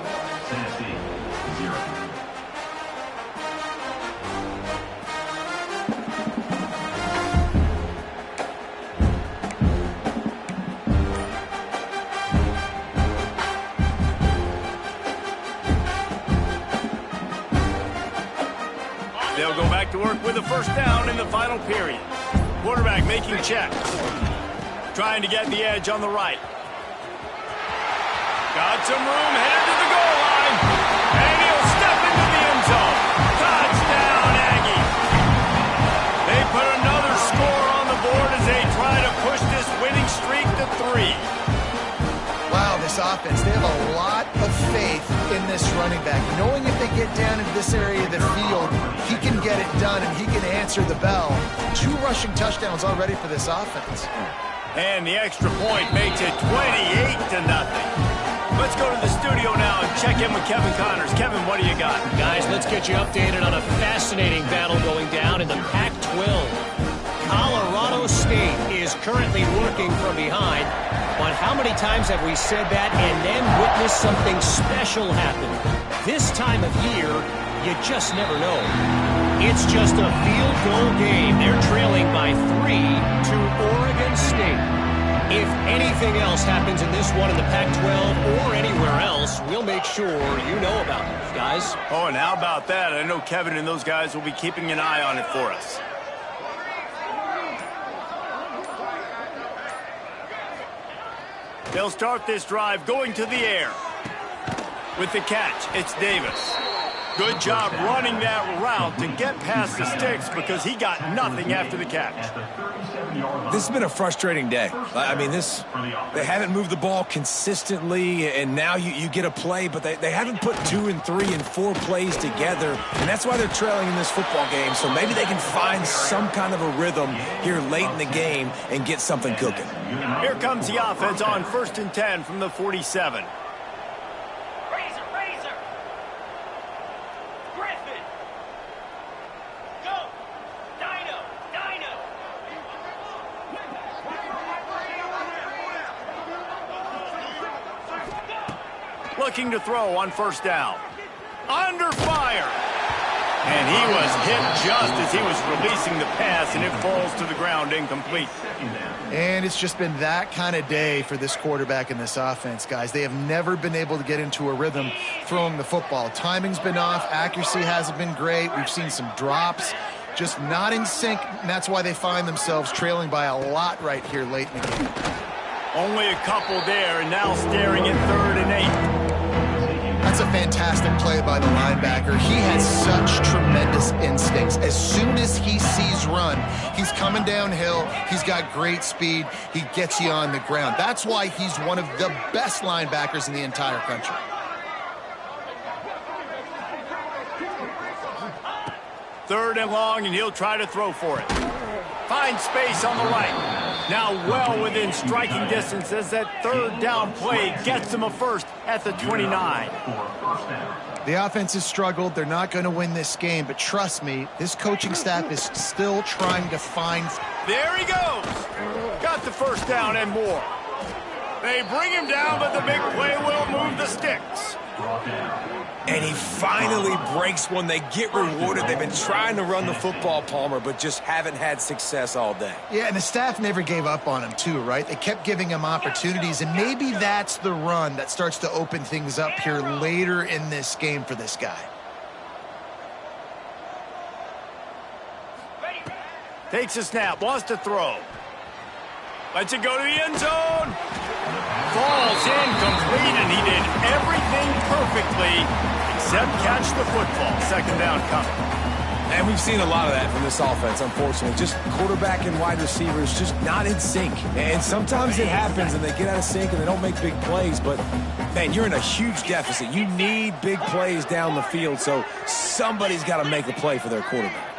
Tennessee 0. They'll go back to work with a first down in the final period. Quarterback making checks. Trying to get the edge on the right. Got some room, headed to the goal line. And he'll step into the end zone. Touchdown, Aggie. They put another score on the board as they try to push this winning streak to 3. Wow, this offense, they have a lot of faith in this running back. Knowing if they get down into this area of the field, he can get it done and he can answer the bell. 2 rushing touchdowns already for this offense. And the extra point makes it 28-0. Let's go to the studio now and check in with Kevin Connors. Kevin, what do you got? Guys, let's get you updated on a fascinating battle going down in the Pac-12. Colorado State is currently working from behind. But how many times have we said that and then witnessed something special happen? This time of year, you just never know. It's just a field goal game. They're trailing by 3 to Oregon State. If anything else happens in this one in the Pac-12 or anywhere else, we'll make sure you know about it, guys. Oh, and how about that? I know Kevin and those guys will be keeping an eye on it for us. They'll start this drive going to the air. With the catch, it's Davis. Good job running that route to get past the sticks because he got nothing after the catch. This has been a frustrating day. I mean, they haven't moved the ball consistently, and now you get a play, but they haven't put 2 and 3 and 4 plays together, and that's why they're trailing in this football game. So maybe they can find some kind of a rhythm here late in the game and get something cooking. Here comes the offense on 1st and 10 from the 47. Looking to throw on 1st down. Under fire. And he was hit just as he was releasing the pass, and it falls to the ground incomplete. And it's just been that kind of day for this quarterback in this offense, guys. They have never been able to get into a rhythm throwing the football. Timing's been off. Accuracy hasn't been great. We've seen some drops. Just not in sync, and that's why they find themselves trailing by a lot right here late in the game. Only a couple there, and now staring at 3rd and 8. That's a fantastic play by the linebacker. He has such tremendous instincts. As soon as he sees run, he's coming downhill. He's got great speed. He gets you on the ground. That's why he's one of the best linebackers in the entire country. Third and long, and he'll try to throw for it. Finds space on the right. Now well within striking distance as that 3rd down play gets him a first at the 29. The offense has struggled. They're not going to win this game, but trust me, this coaching staff is still trying to find... There he goes. Got the 1st down and more. They bring him down, but the big play will move the sticks. And he finally breaks one. They get rewarded. They've been trying to run the football, Palmer, but just haven't had success all day. Yeah, and the staff never gave up on him, too, right? They kept giving him opportunities, and maybe that's the run that starts to open things up here later in this game for this guy. Takes a snap, wants to throw. Lets it go to the end zone. Falls incomplete, and he did everything perfectly except catch the football. Second down coming. And we've seen a lot of that from this offense, unfortunately. Just quarterback and wide receivers just not in sync. And sometimes it happens, and they get out of sync, and they don't make big plays. But, man, you're in a huge deficit. You need big plays down the field, so somebody's got to make a play for their quarterback.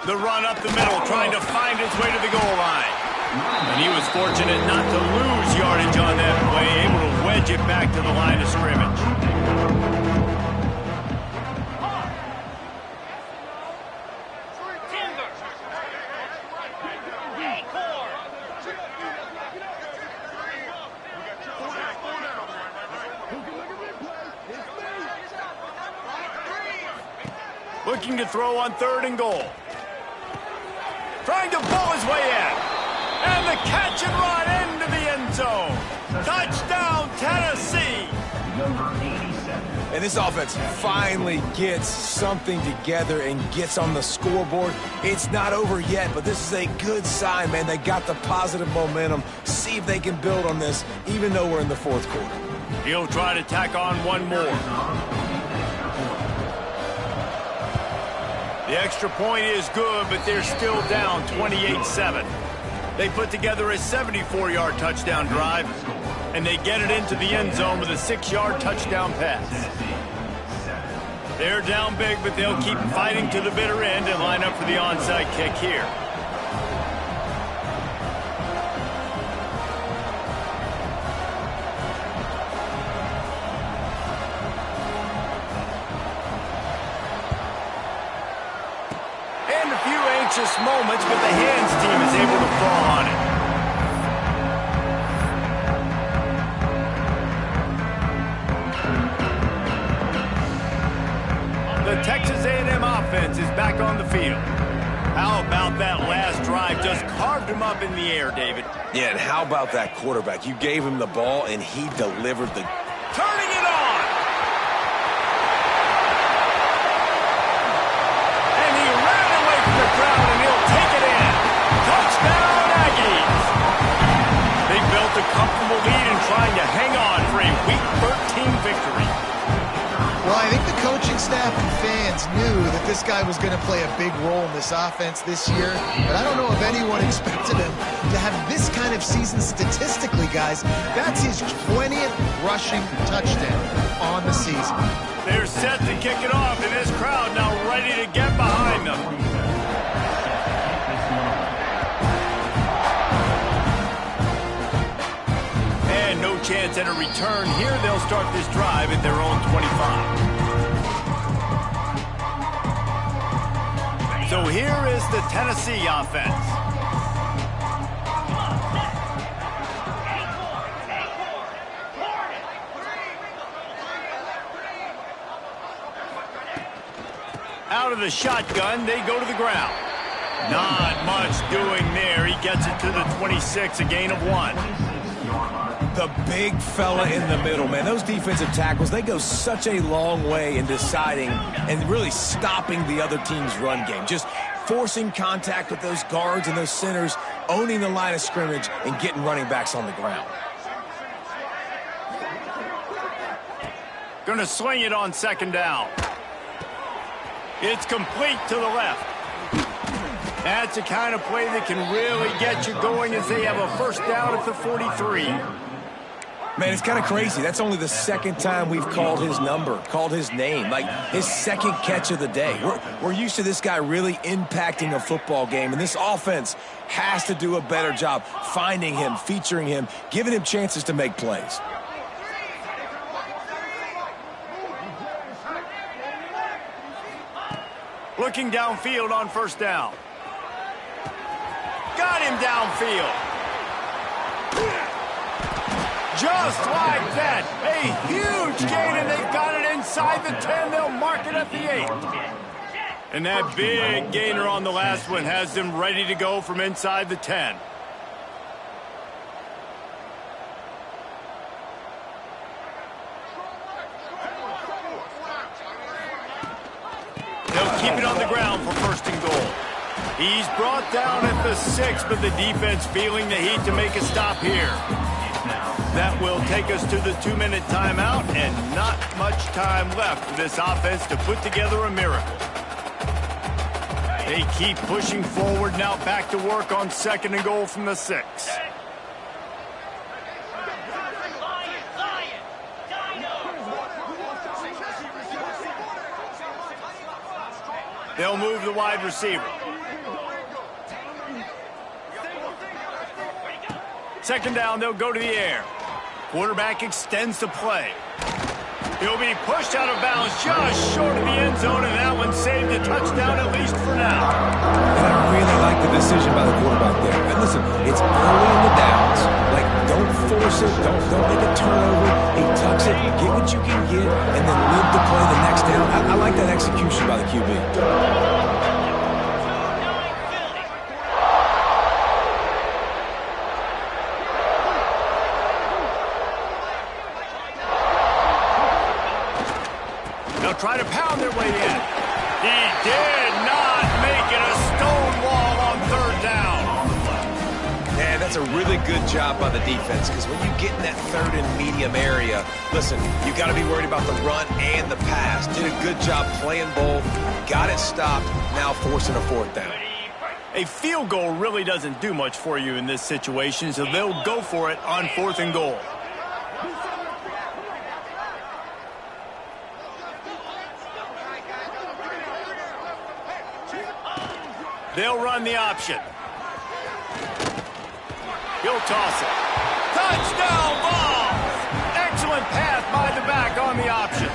The run up the middle, trying to find his way to the goal line. And he was fortunate not to lose yardage on that play, able to wedge it back to the line of scrimmage. Looking to throw on 3rd and goal. Trying to pull his way in. And the catch and run into the end zone. Touchdown, Tennessee. Number 87. And this offense finally gets something together and gets on the scoreboard. It's not over yet, but this is a good sign, man. They got the positive momentum. See if they can build on this, even though we're in the 4th quarter. He'll try to tack on one more. The extra point is good, but they're still down 28-7. They put together a 74-yard touchdown drive, and they get it into the end zone with a 6-yard touchdown pass. They're down big, but they'll keep fighting to the bitter end and line up for the onside kick here. Moments, but the hands team is able to fall on it. The Texas A&M offense is back on the field. How about that last drive? Just carved him up in the air, David. Yeah, and how about that quarterback? You gave him the ball, and he delivered the... Turning it on! And he ran away from the crowd, and he'll take it in. Touchdown, Aggies! They built a comfortable lead and trying to hang on for a Week 13 victory. Well, I think the coaching staff and fans knew that this guy was going to play a big role in this offense this year, but I don't know if anyone expected him to have this kind of season statistically, guys. That's his 20th rushing touchdown on the season. They're set to kick it off, and this crowd now ready to get behind them. And no chance at a return here. They'll start this drive at their own 25. So here is the Tennessee offense. Out of the shotgun, they go to the ground. Not much doing there. He gets it to the 26, a gain of 1. The big fella in the middle, man. Those defensive tackles, they go such a long way in deciding and really stopping the other team's run game. Just forcing contact with those guards and those centers, owning the line of scrimmage, and getting running backs on the ground. Gonna swing it on 2nd down. It's complete to the left. That's the kind of play that can really get you going as they have a 1st down at the 43. Man, it's kind of crazy. That's only the 2nd time we've called his number, called his name, like his 2nd catch of the day. We're used to this guy really impacting a football game, and this offense has to do a better job finding him, featuring him, giving him chances to make plays. Looking downfield on 1st down. Got him downfield. Just like that. A huge gain, and they've got it inside the 10. They'll mark it at the 8. And that big gainer on the last one has them ready to go from inside the 10. They'll keep it on the ground for first and goal. He's brought down at the 6, but the defense feeling the heat to make a stop here. That will take us to the 2-minute timeout, and not much time left for this offense to put together a miracle. They keep pushing forward now, back to work on second and goal from the 6. They'll move the wide receiver. Second down, they'll go to the air. Quarterback extends the play. He'll be pushed out of bounds just short of the end zone, and that one saved a touchdown, at least for now. And I really like the decision by the quarterback there. And listen, it's early in the downs. Like, don't force it. Don't make a turnover. He tucks it. Get what you can get, and then live to play the next down. I like that execution by the QB. Try to pound their way in. He did not make it a stone wall on third down. Man, that's a really good job by the defense, because when you get in that third and medium area, listen, you got to be worried about the run and the pass. Did a good job playing both, got it stopped, now forcing a fourth down. A field goal really doesn't do much for you in this situation, so they'll go for it on fourth and goal. They'll run the option. He'll toss it. Touchdown ball! Excellent pass by the back on the option.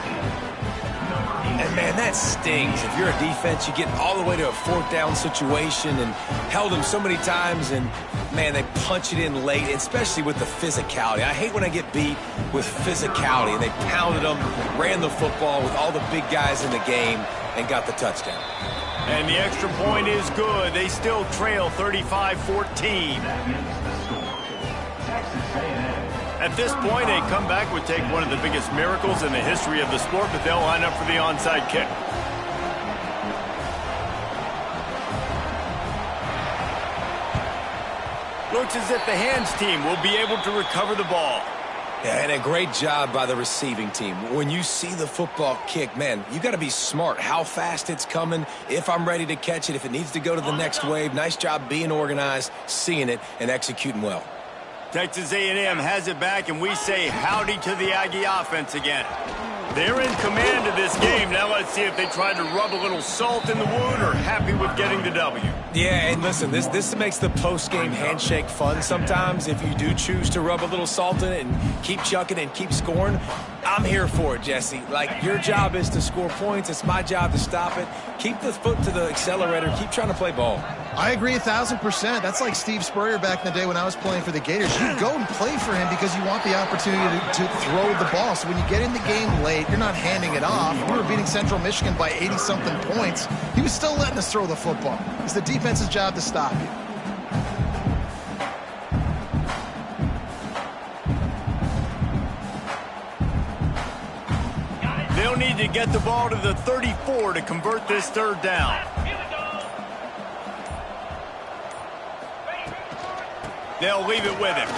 And, man, that stings. If you're a defense, you get all the way to a fourth down situation and held them so many times, and, man, they punch it in late, especially with the physicality. I hate when I get beat with physicality, and they pounded them, ran the football with all the big guys in the game, and got the touchdown. And the extra point is good. They still trail 35-14. At this point, a comeback would take one of the biggest miracles in the history of the sport, but they'll line up for the onside kick. Looks as if the hands team will be able to recover the ball. Yeah, and a great job by the receiving team. When you see the football kick, man, you got to be smart how fast it's coming, if I'm ready to catch it, if it needs to go to the next wave. Nice job being organized, seeing it, and executing well. Texas A&M has it back, and we say howdy to the Aggie offense again. They're in command of this game. Now let's see if they try to rub a little salt in the wound or happy with getting the W. Yeah, and listen, this makes the post-game handshake fun sometimes. If you do choose to rub a little salt in it and keep chucking and keep scoring, I'm here for it, Jesse. Like, your job is to score points. It's my job to stop it. Keep the foot to the accelerator. Keep trying to play ball. I agree 1,000%. That's like Steve Spurrier back in the day when I was playing for the Gators. You go and play for him because you want the opportunity to throw the ball. So when you get in the game late, you're not handing it off. We were beating Central Michigan by 80-something points. He was still letting us throw the football. It's the defense's job to stop you. They'll need to get the ball to the 34 to convert this third down. They'll leave it with him.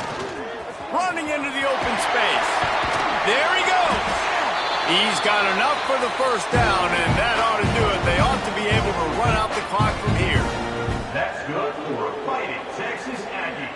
Running into the open space. There he goes. He's got enough for the first down, and that ought to do it. They ought to be able to run out the clock from here. That's good for a Fighting Texas Aggie.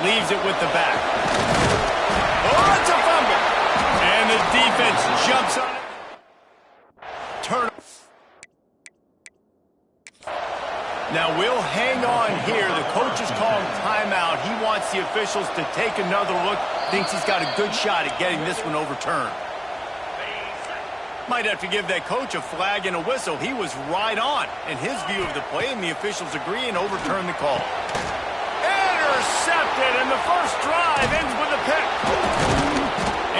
leaves it with the back. Oh, it's a fumble. And the defense jumps on it. Turn. Now we'll hang on here. The coach is calling timeout. He wants the officials to take another look. Thinks he's got a good shot at getting this one overturned. Might have to give that coach a flag and a whistle. He was right on in his view of the play, and the officials agree and overturn the call. Intercepted, and the first drive ends with a pick.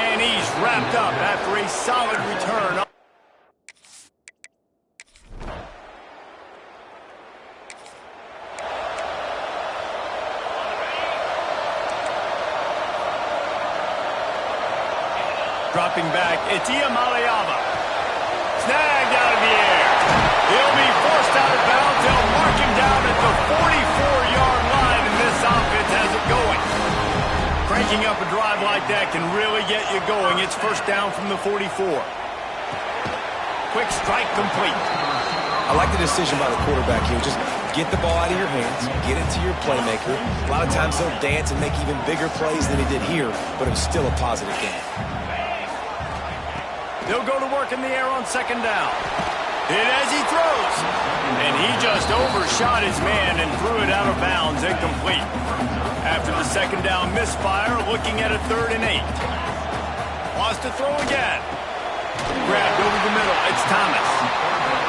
And he's wrapped up after a solid return. Dropping back, it's Iamaleava. Snagged out of the air. He'll be forced out of bounds. They'll mark him down at the 44-yard line, and this offense has it going. Cranking up a drive like that can really get you going. It's first down from the 44. Quick strike complete. I like the decision by the quarterback here. Just get the ball out of your hands, get it to your playmaker. A lot of times he'll dance and make even bigger plays than he did here, but it was still a positive game. They'll go to work in the air on second down. Hit as he throws. And he just overshot his man and threw it out of bounds, incomplete. After the second down misfire, looking at a 3rd and 8. Wants to throw again. Grabbed over the middle. It's Thomas.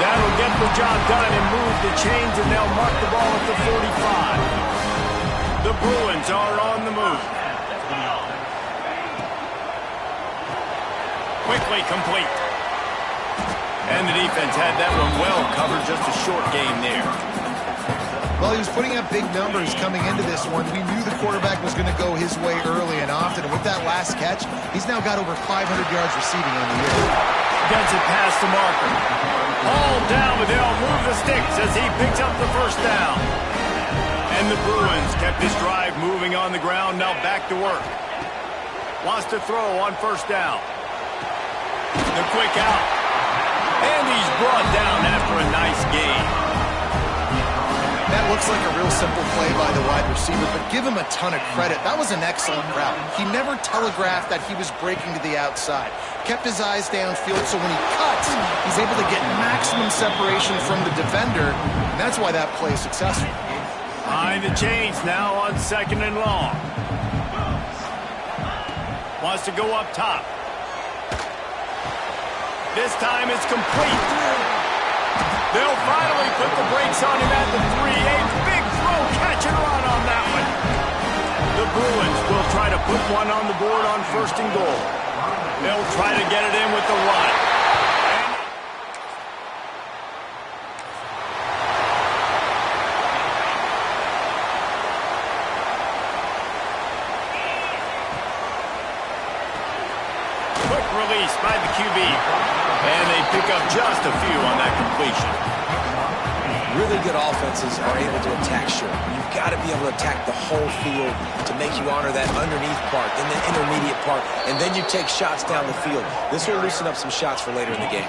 That'll get the job done and move the chains, and they'll mark the ball at the 45. The Bruins are on the move. Quickly complete. And the defense had that one well covered. Just a short game there. Well, he was putting up big numbers coming into this one. We knew the quarterback was going to go his way early and often. And with that last catch, he's now got over 500 yards receiving on the year. Gets it past the marker. All down, but they'll move the sticks as he picks up the first down. And the Bruins kept this drive moving on the ground. Now back to work. Wants to throw on first down. The quick out. And he's brought down after a nice gain. That looks like a real simple play by the wide receiver, but give him a ton of credit. That was an excellent route. He never telegraphed that he was breaking to the outside. Kept his eyes downfield, so when he cuts, he's able to get maximum separation from the defender, and that's why that play is successful. Behind the chains now on second and long. Wants to go up top. This time it's complete. They'll finally put the brakes on him at the 3. A big throw, catch and run on that one. The Bruins will try to put one on the board on first and goal. They'll try to get it in with the run. Quick release by the QB. And they pick up just a few on that completion. Really good offenses are able to attack short. You've got to be able to attack the whole field to make you honor that underneath part, then the intermediate part, and then you take shots down the field. This will loosen up some shots for later in the game.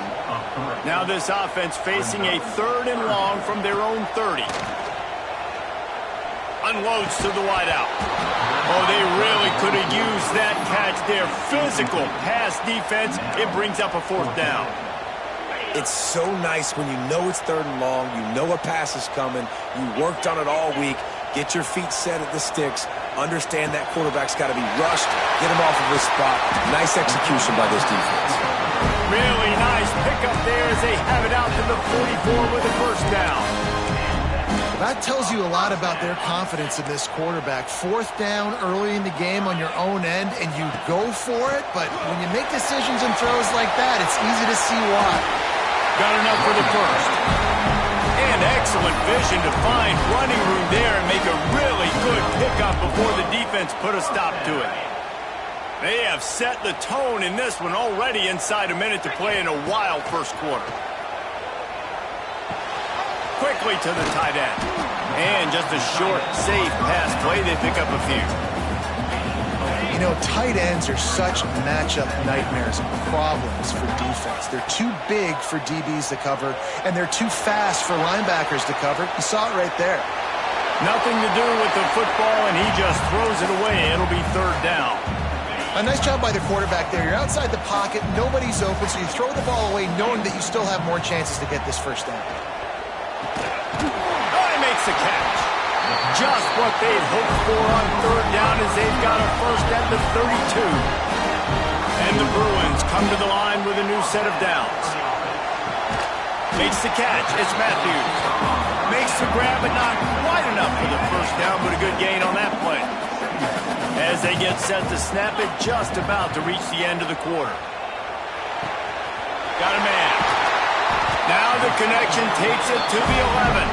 Now this offense facing a 3rd and long from their own 30. Unloads to the wideout. Oh, they really could have used that catch there. Physical pass defense. It brings up a 4th down. It's so nice when you know it's 3rd and long, you know a pass is coming, you worked on it all week, get your feet set at the sticks, understand that quarterback's got to be rushed, get him off of his spot. Nice execution by this defense. Really nice pickup there as they have it out to the 44 with the first down. That tells you a lot about their confidence in this quarterback. 4th down early in the game on your own end, and you go for it, but when you make decisions and throws like that, it's easy to see why. Got enough for the first. And excellent vision to find running room there and make a really good pickup before the defense put a stop to it. They have set the tone in this one already inside a minute to play in a wild first quarter. Quickly to the tight end. And just a short, safe pass play. They pick up a few. You know, tight ends are such matchup nightmares and problems for defense. They're too big for DBs to cover, and they're too fast for linebackers to cover. You saw it right there. Nothing to do with the football, and he just throws it away. It'll be third down. A nice job by the quarterback there. You're outside the pocket, nobody's open, so you throw the ball away knowing that you still have more chances to get this first down. Oh, he makes the catch. Just what they'd hoped for on third down as they've got a first at the 32. And the Bruins come to the line with a new set of downs. Makes the catch. It's Matthews. Makes the grab, but not quite enough for the first down, but a good gain on that play. As they get set to snap it, just about to reach the end of the quarter. Got a man. Now the connection takes it to the 11.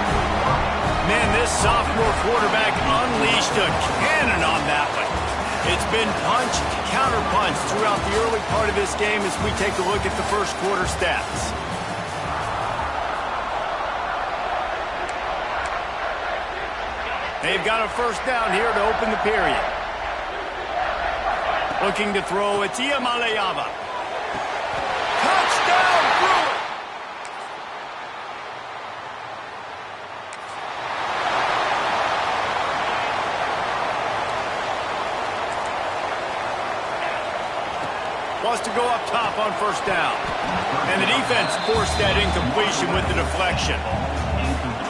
Man, this sophomore quarterback unleashed a cannon on that one. It's been punch, counter-punch throughout the early part of this game as we take a look at the first quarter stats. They've got a first down here to open the period. Looking to throw, it's Iamaleava. Touchdown, Bruins! Wants to go up top on first down. And the defense forced that incompletion with the deflection.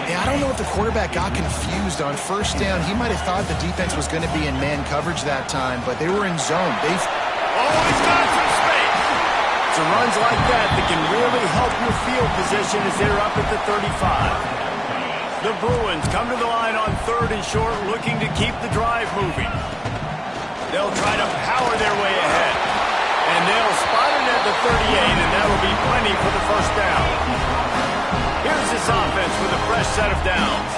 Yeah, I don't know if the quarterback got confused on first down. He might have thought the defense was going to be in man coverage that time, but they were in zone. Oh, he's got some space. It's runs like that can really help your field position as they're up at the 35. The Bruins come to the line on third and short, looking to keep the drive moving. They'll try to power their way ahead. And they'll spot it at the 38, and that'll be plenty for the first down. Here's this offense with a fresh set of downs.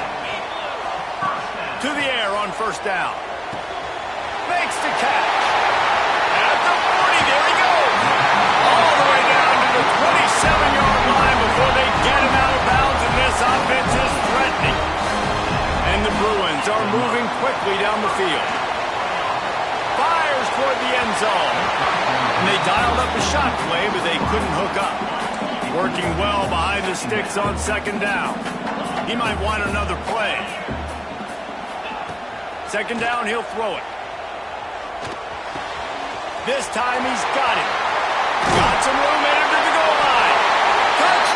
To the air on first down. Makes the catch. At the 40, there he goes. All the way down to the 27-yard line before they get him out of bounds, and this offense is threatening. And the Bruins are moving quickly down the field. Fires toward the end zone. And they dialed up a shot play, but they couldn't hook up. Working well behind the sticks on second down. He might want another play. Second down, he'll throw it. This time he's got it. Got some room in him to the goal line. Touch!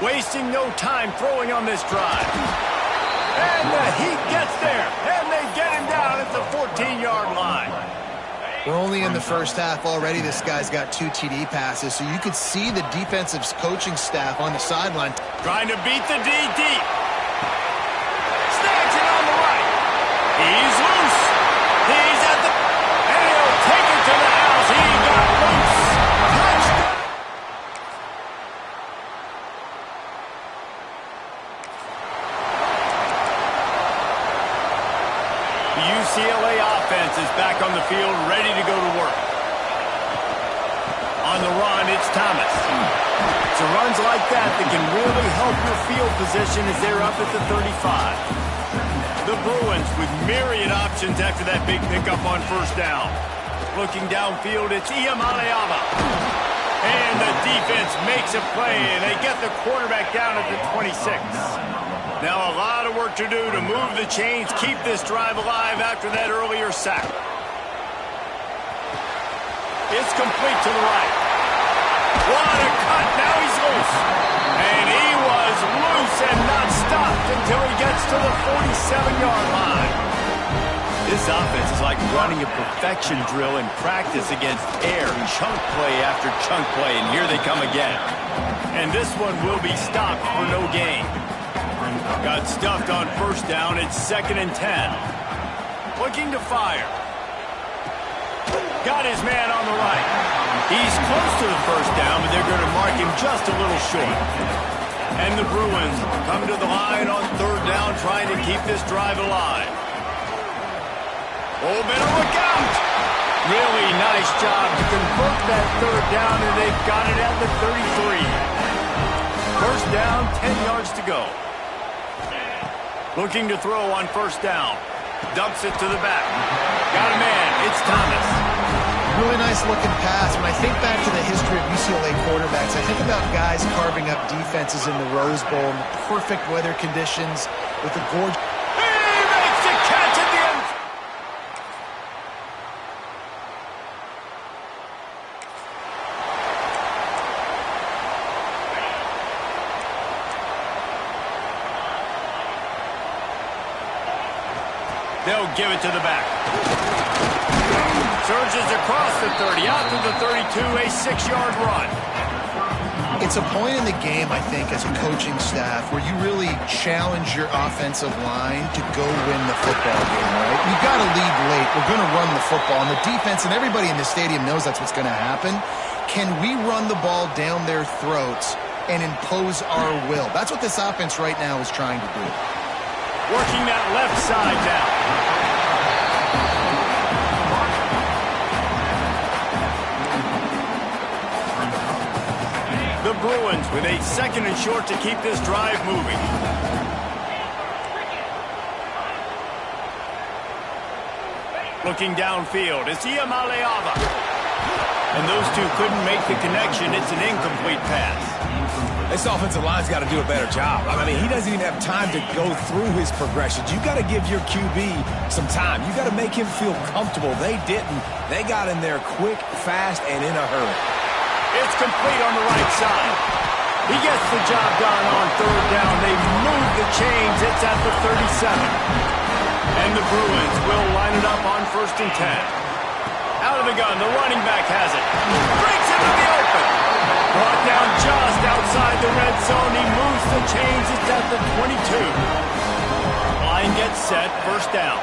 Wasting no time throwing on this drive. And the Heat gets there. And they get him down at the 14-yard line. We're only in the first half already. This guy's got 2 TD passes, so you could see the defensive coaching staff on the sideline. Trying to beat the D deep. Snags it on the right. He's loose. He's at the... And he'll take it to the house. He got loose. Touchdown. UCLA offense is back on the field, ready to go to work. On the run, it's Thomas. So runs like that can really help your field position as they're up at the 35. The Bruins with myriad options after that big pickup on first down. Looking downfield, it's Iamaleava. And the defense makes a play, and they get the quarterback down at the 26. Now a lot of work to do to move the chains, keep this drive alive after that earlier sack. It's complete to the right. What a cut, now he's loose. And he was loose and not stopped until he gets to the 47-yard line. This offense is like running a perfection drill in practice against air, chunk play after chunk play, and here they come again. And this one will be stopped for no gain. Got stuffed on first down. It's 2nd and 10. Looking to fire. Got his man on the right. He's close to the first down, but they're going to mark him just a little short. And the Bruins come to the line on third down, trying to keep this drive alive. Oh, better look out. Really nice job to convert that third down, and they've got it at the 33. First down, 10 yards to go. Looking to throw on first down. Dumps it to the back. Got a man. It's Thomas. Really nice looking pass. When I think back to the history of UCLA quarterbacks, I think about guys carving up defenses in the Rose Bowl in the perfect weather conditions with the gorgeous. He makes the catch at the end. They'll give it to the back. Surges across the 30, out to the 32, a 6-yard run. It's a point in the game, I think, as a coaching staff where you really challenge your offensive line to go win the football game, right? You've got to lead late. We're going to run the football. And the defense and everybody in the stadium knows that's what's going to happen. Can we run the ball down their throats and impose our will? That's what this offense right now is trying to do. Working that left side now. The Bruins with a 2nd and short to keep this drive moving. Looking downfield, it's Iamaleava. And those two couldn't make the connection. It's an incomplete pass. This offensive line's got to do a better job. I mean, he doesn't even have time to go through his progressions. You got to give your QB some time. You got to make him feel comfortable. They didn't. They got in there quick, fast, and in a hurry. It's complete on the right side. He gets the job done on 3rd down. They move the chains. It's at the 37. And the Bruins will line it up on 1st and 10. Out of the gun, the running back has it. Breaks into the open. Brought down just outside the red zone. He moves the chains. It's at the 22. Line gets set. 1st down.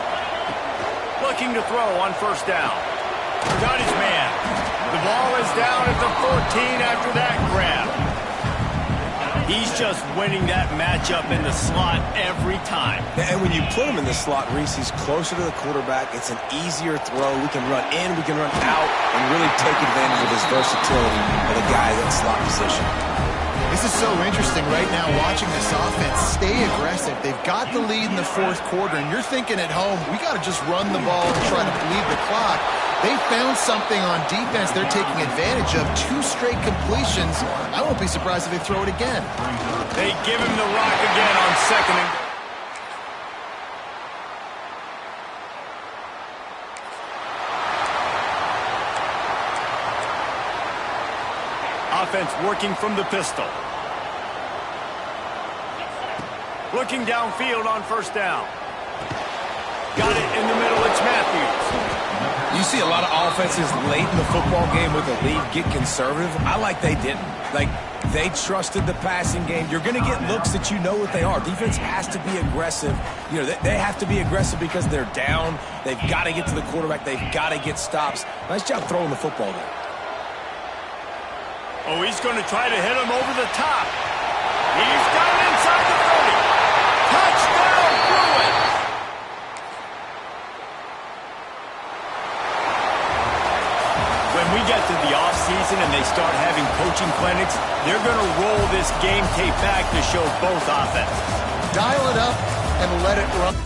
Looking to throw on 1st down. Got his man. The ball is down at the 14 after that grab. He's just winning that matchup in the slot every time. And when you put him in the slot, Reese, he's closer to the quarterback. It's an easier throw. We can run in, we can run out, and really take advantage of his versatility of the guy in slot position. This is so interesting right now watching this offense stay aggressive. They've got the lead in the 4th quarter, and you're thinking at home, we got to just run the ball and try to bleed the clock. They found something on defense they're taking advantage of. 2 straight completions. I won't be surprised if they throw it again. They give him the rock again on 2nd and... Offense working from the pistol. Looking downfield on 1st down. Got it in the middle. It's Matthews. You see a lot of offenses late in the football game with a lead get conservative. I like they didn't. Like, they trusted the passing game. You're going to get looks that you know what they are. Defense has to be aggressive. You know, they have to be aggressive because they're down. They've got to get to the quarterback. They've got to get stops. Nice job throwing the football there. Oh, he's going to try to hit him over the top. He's got it inside the 30. Touchdown, Bruins! When we get to the offseason and they start having coaching clinics, they're going to roll this game tape back to show both offenses. Dial it up and let it run.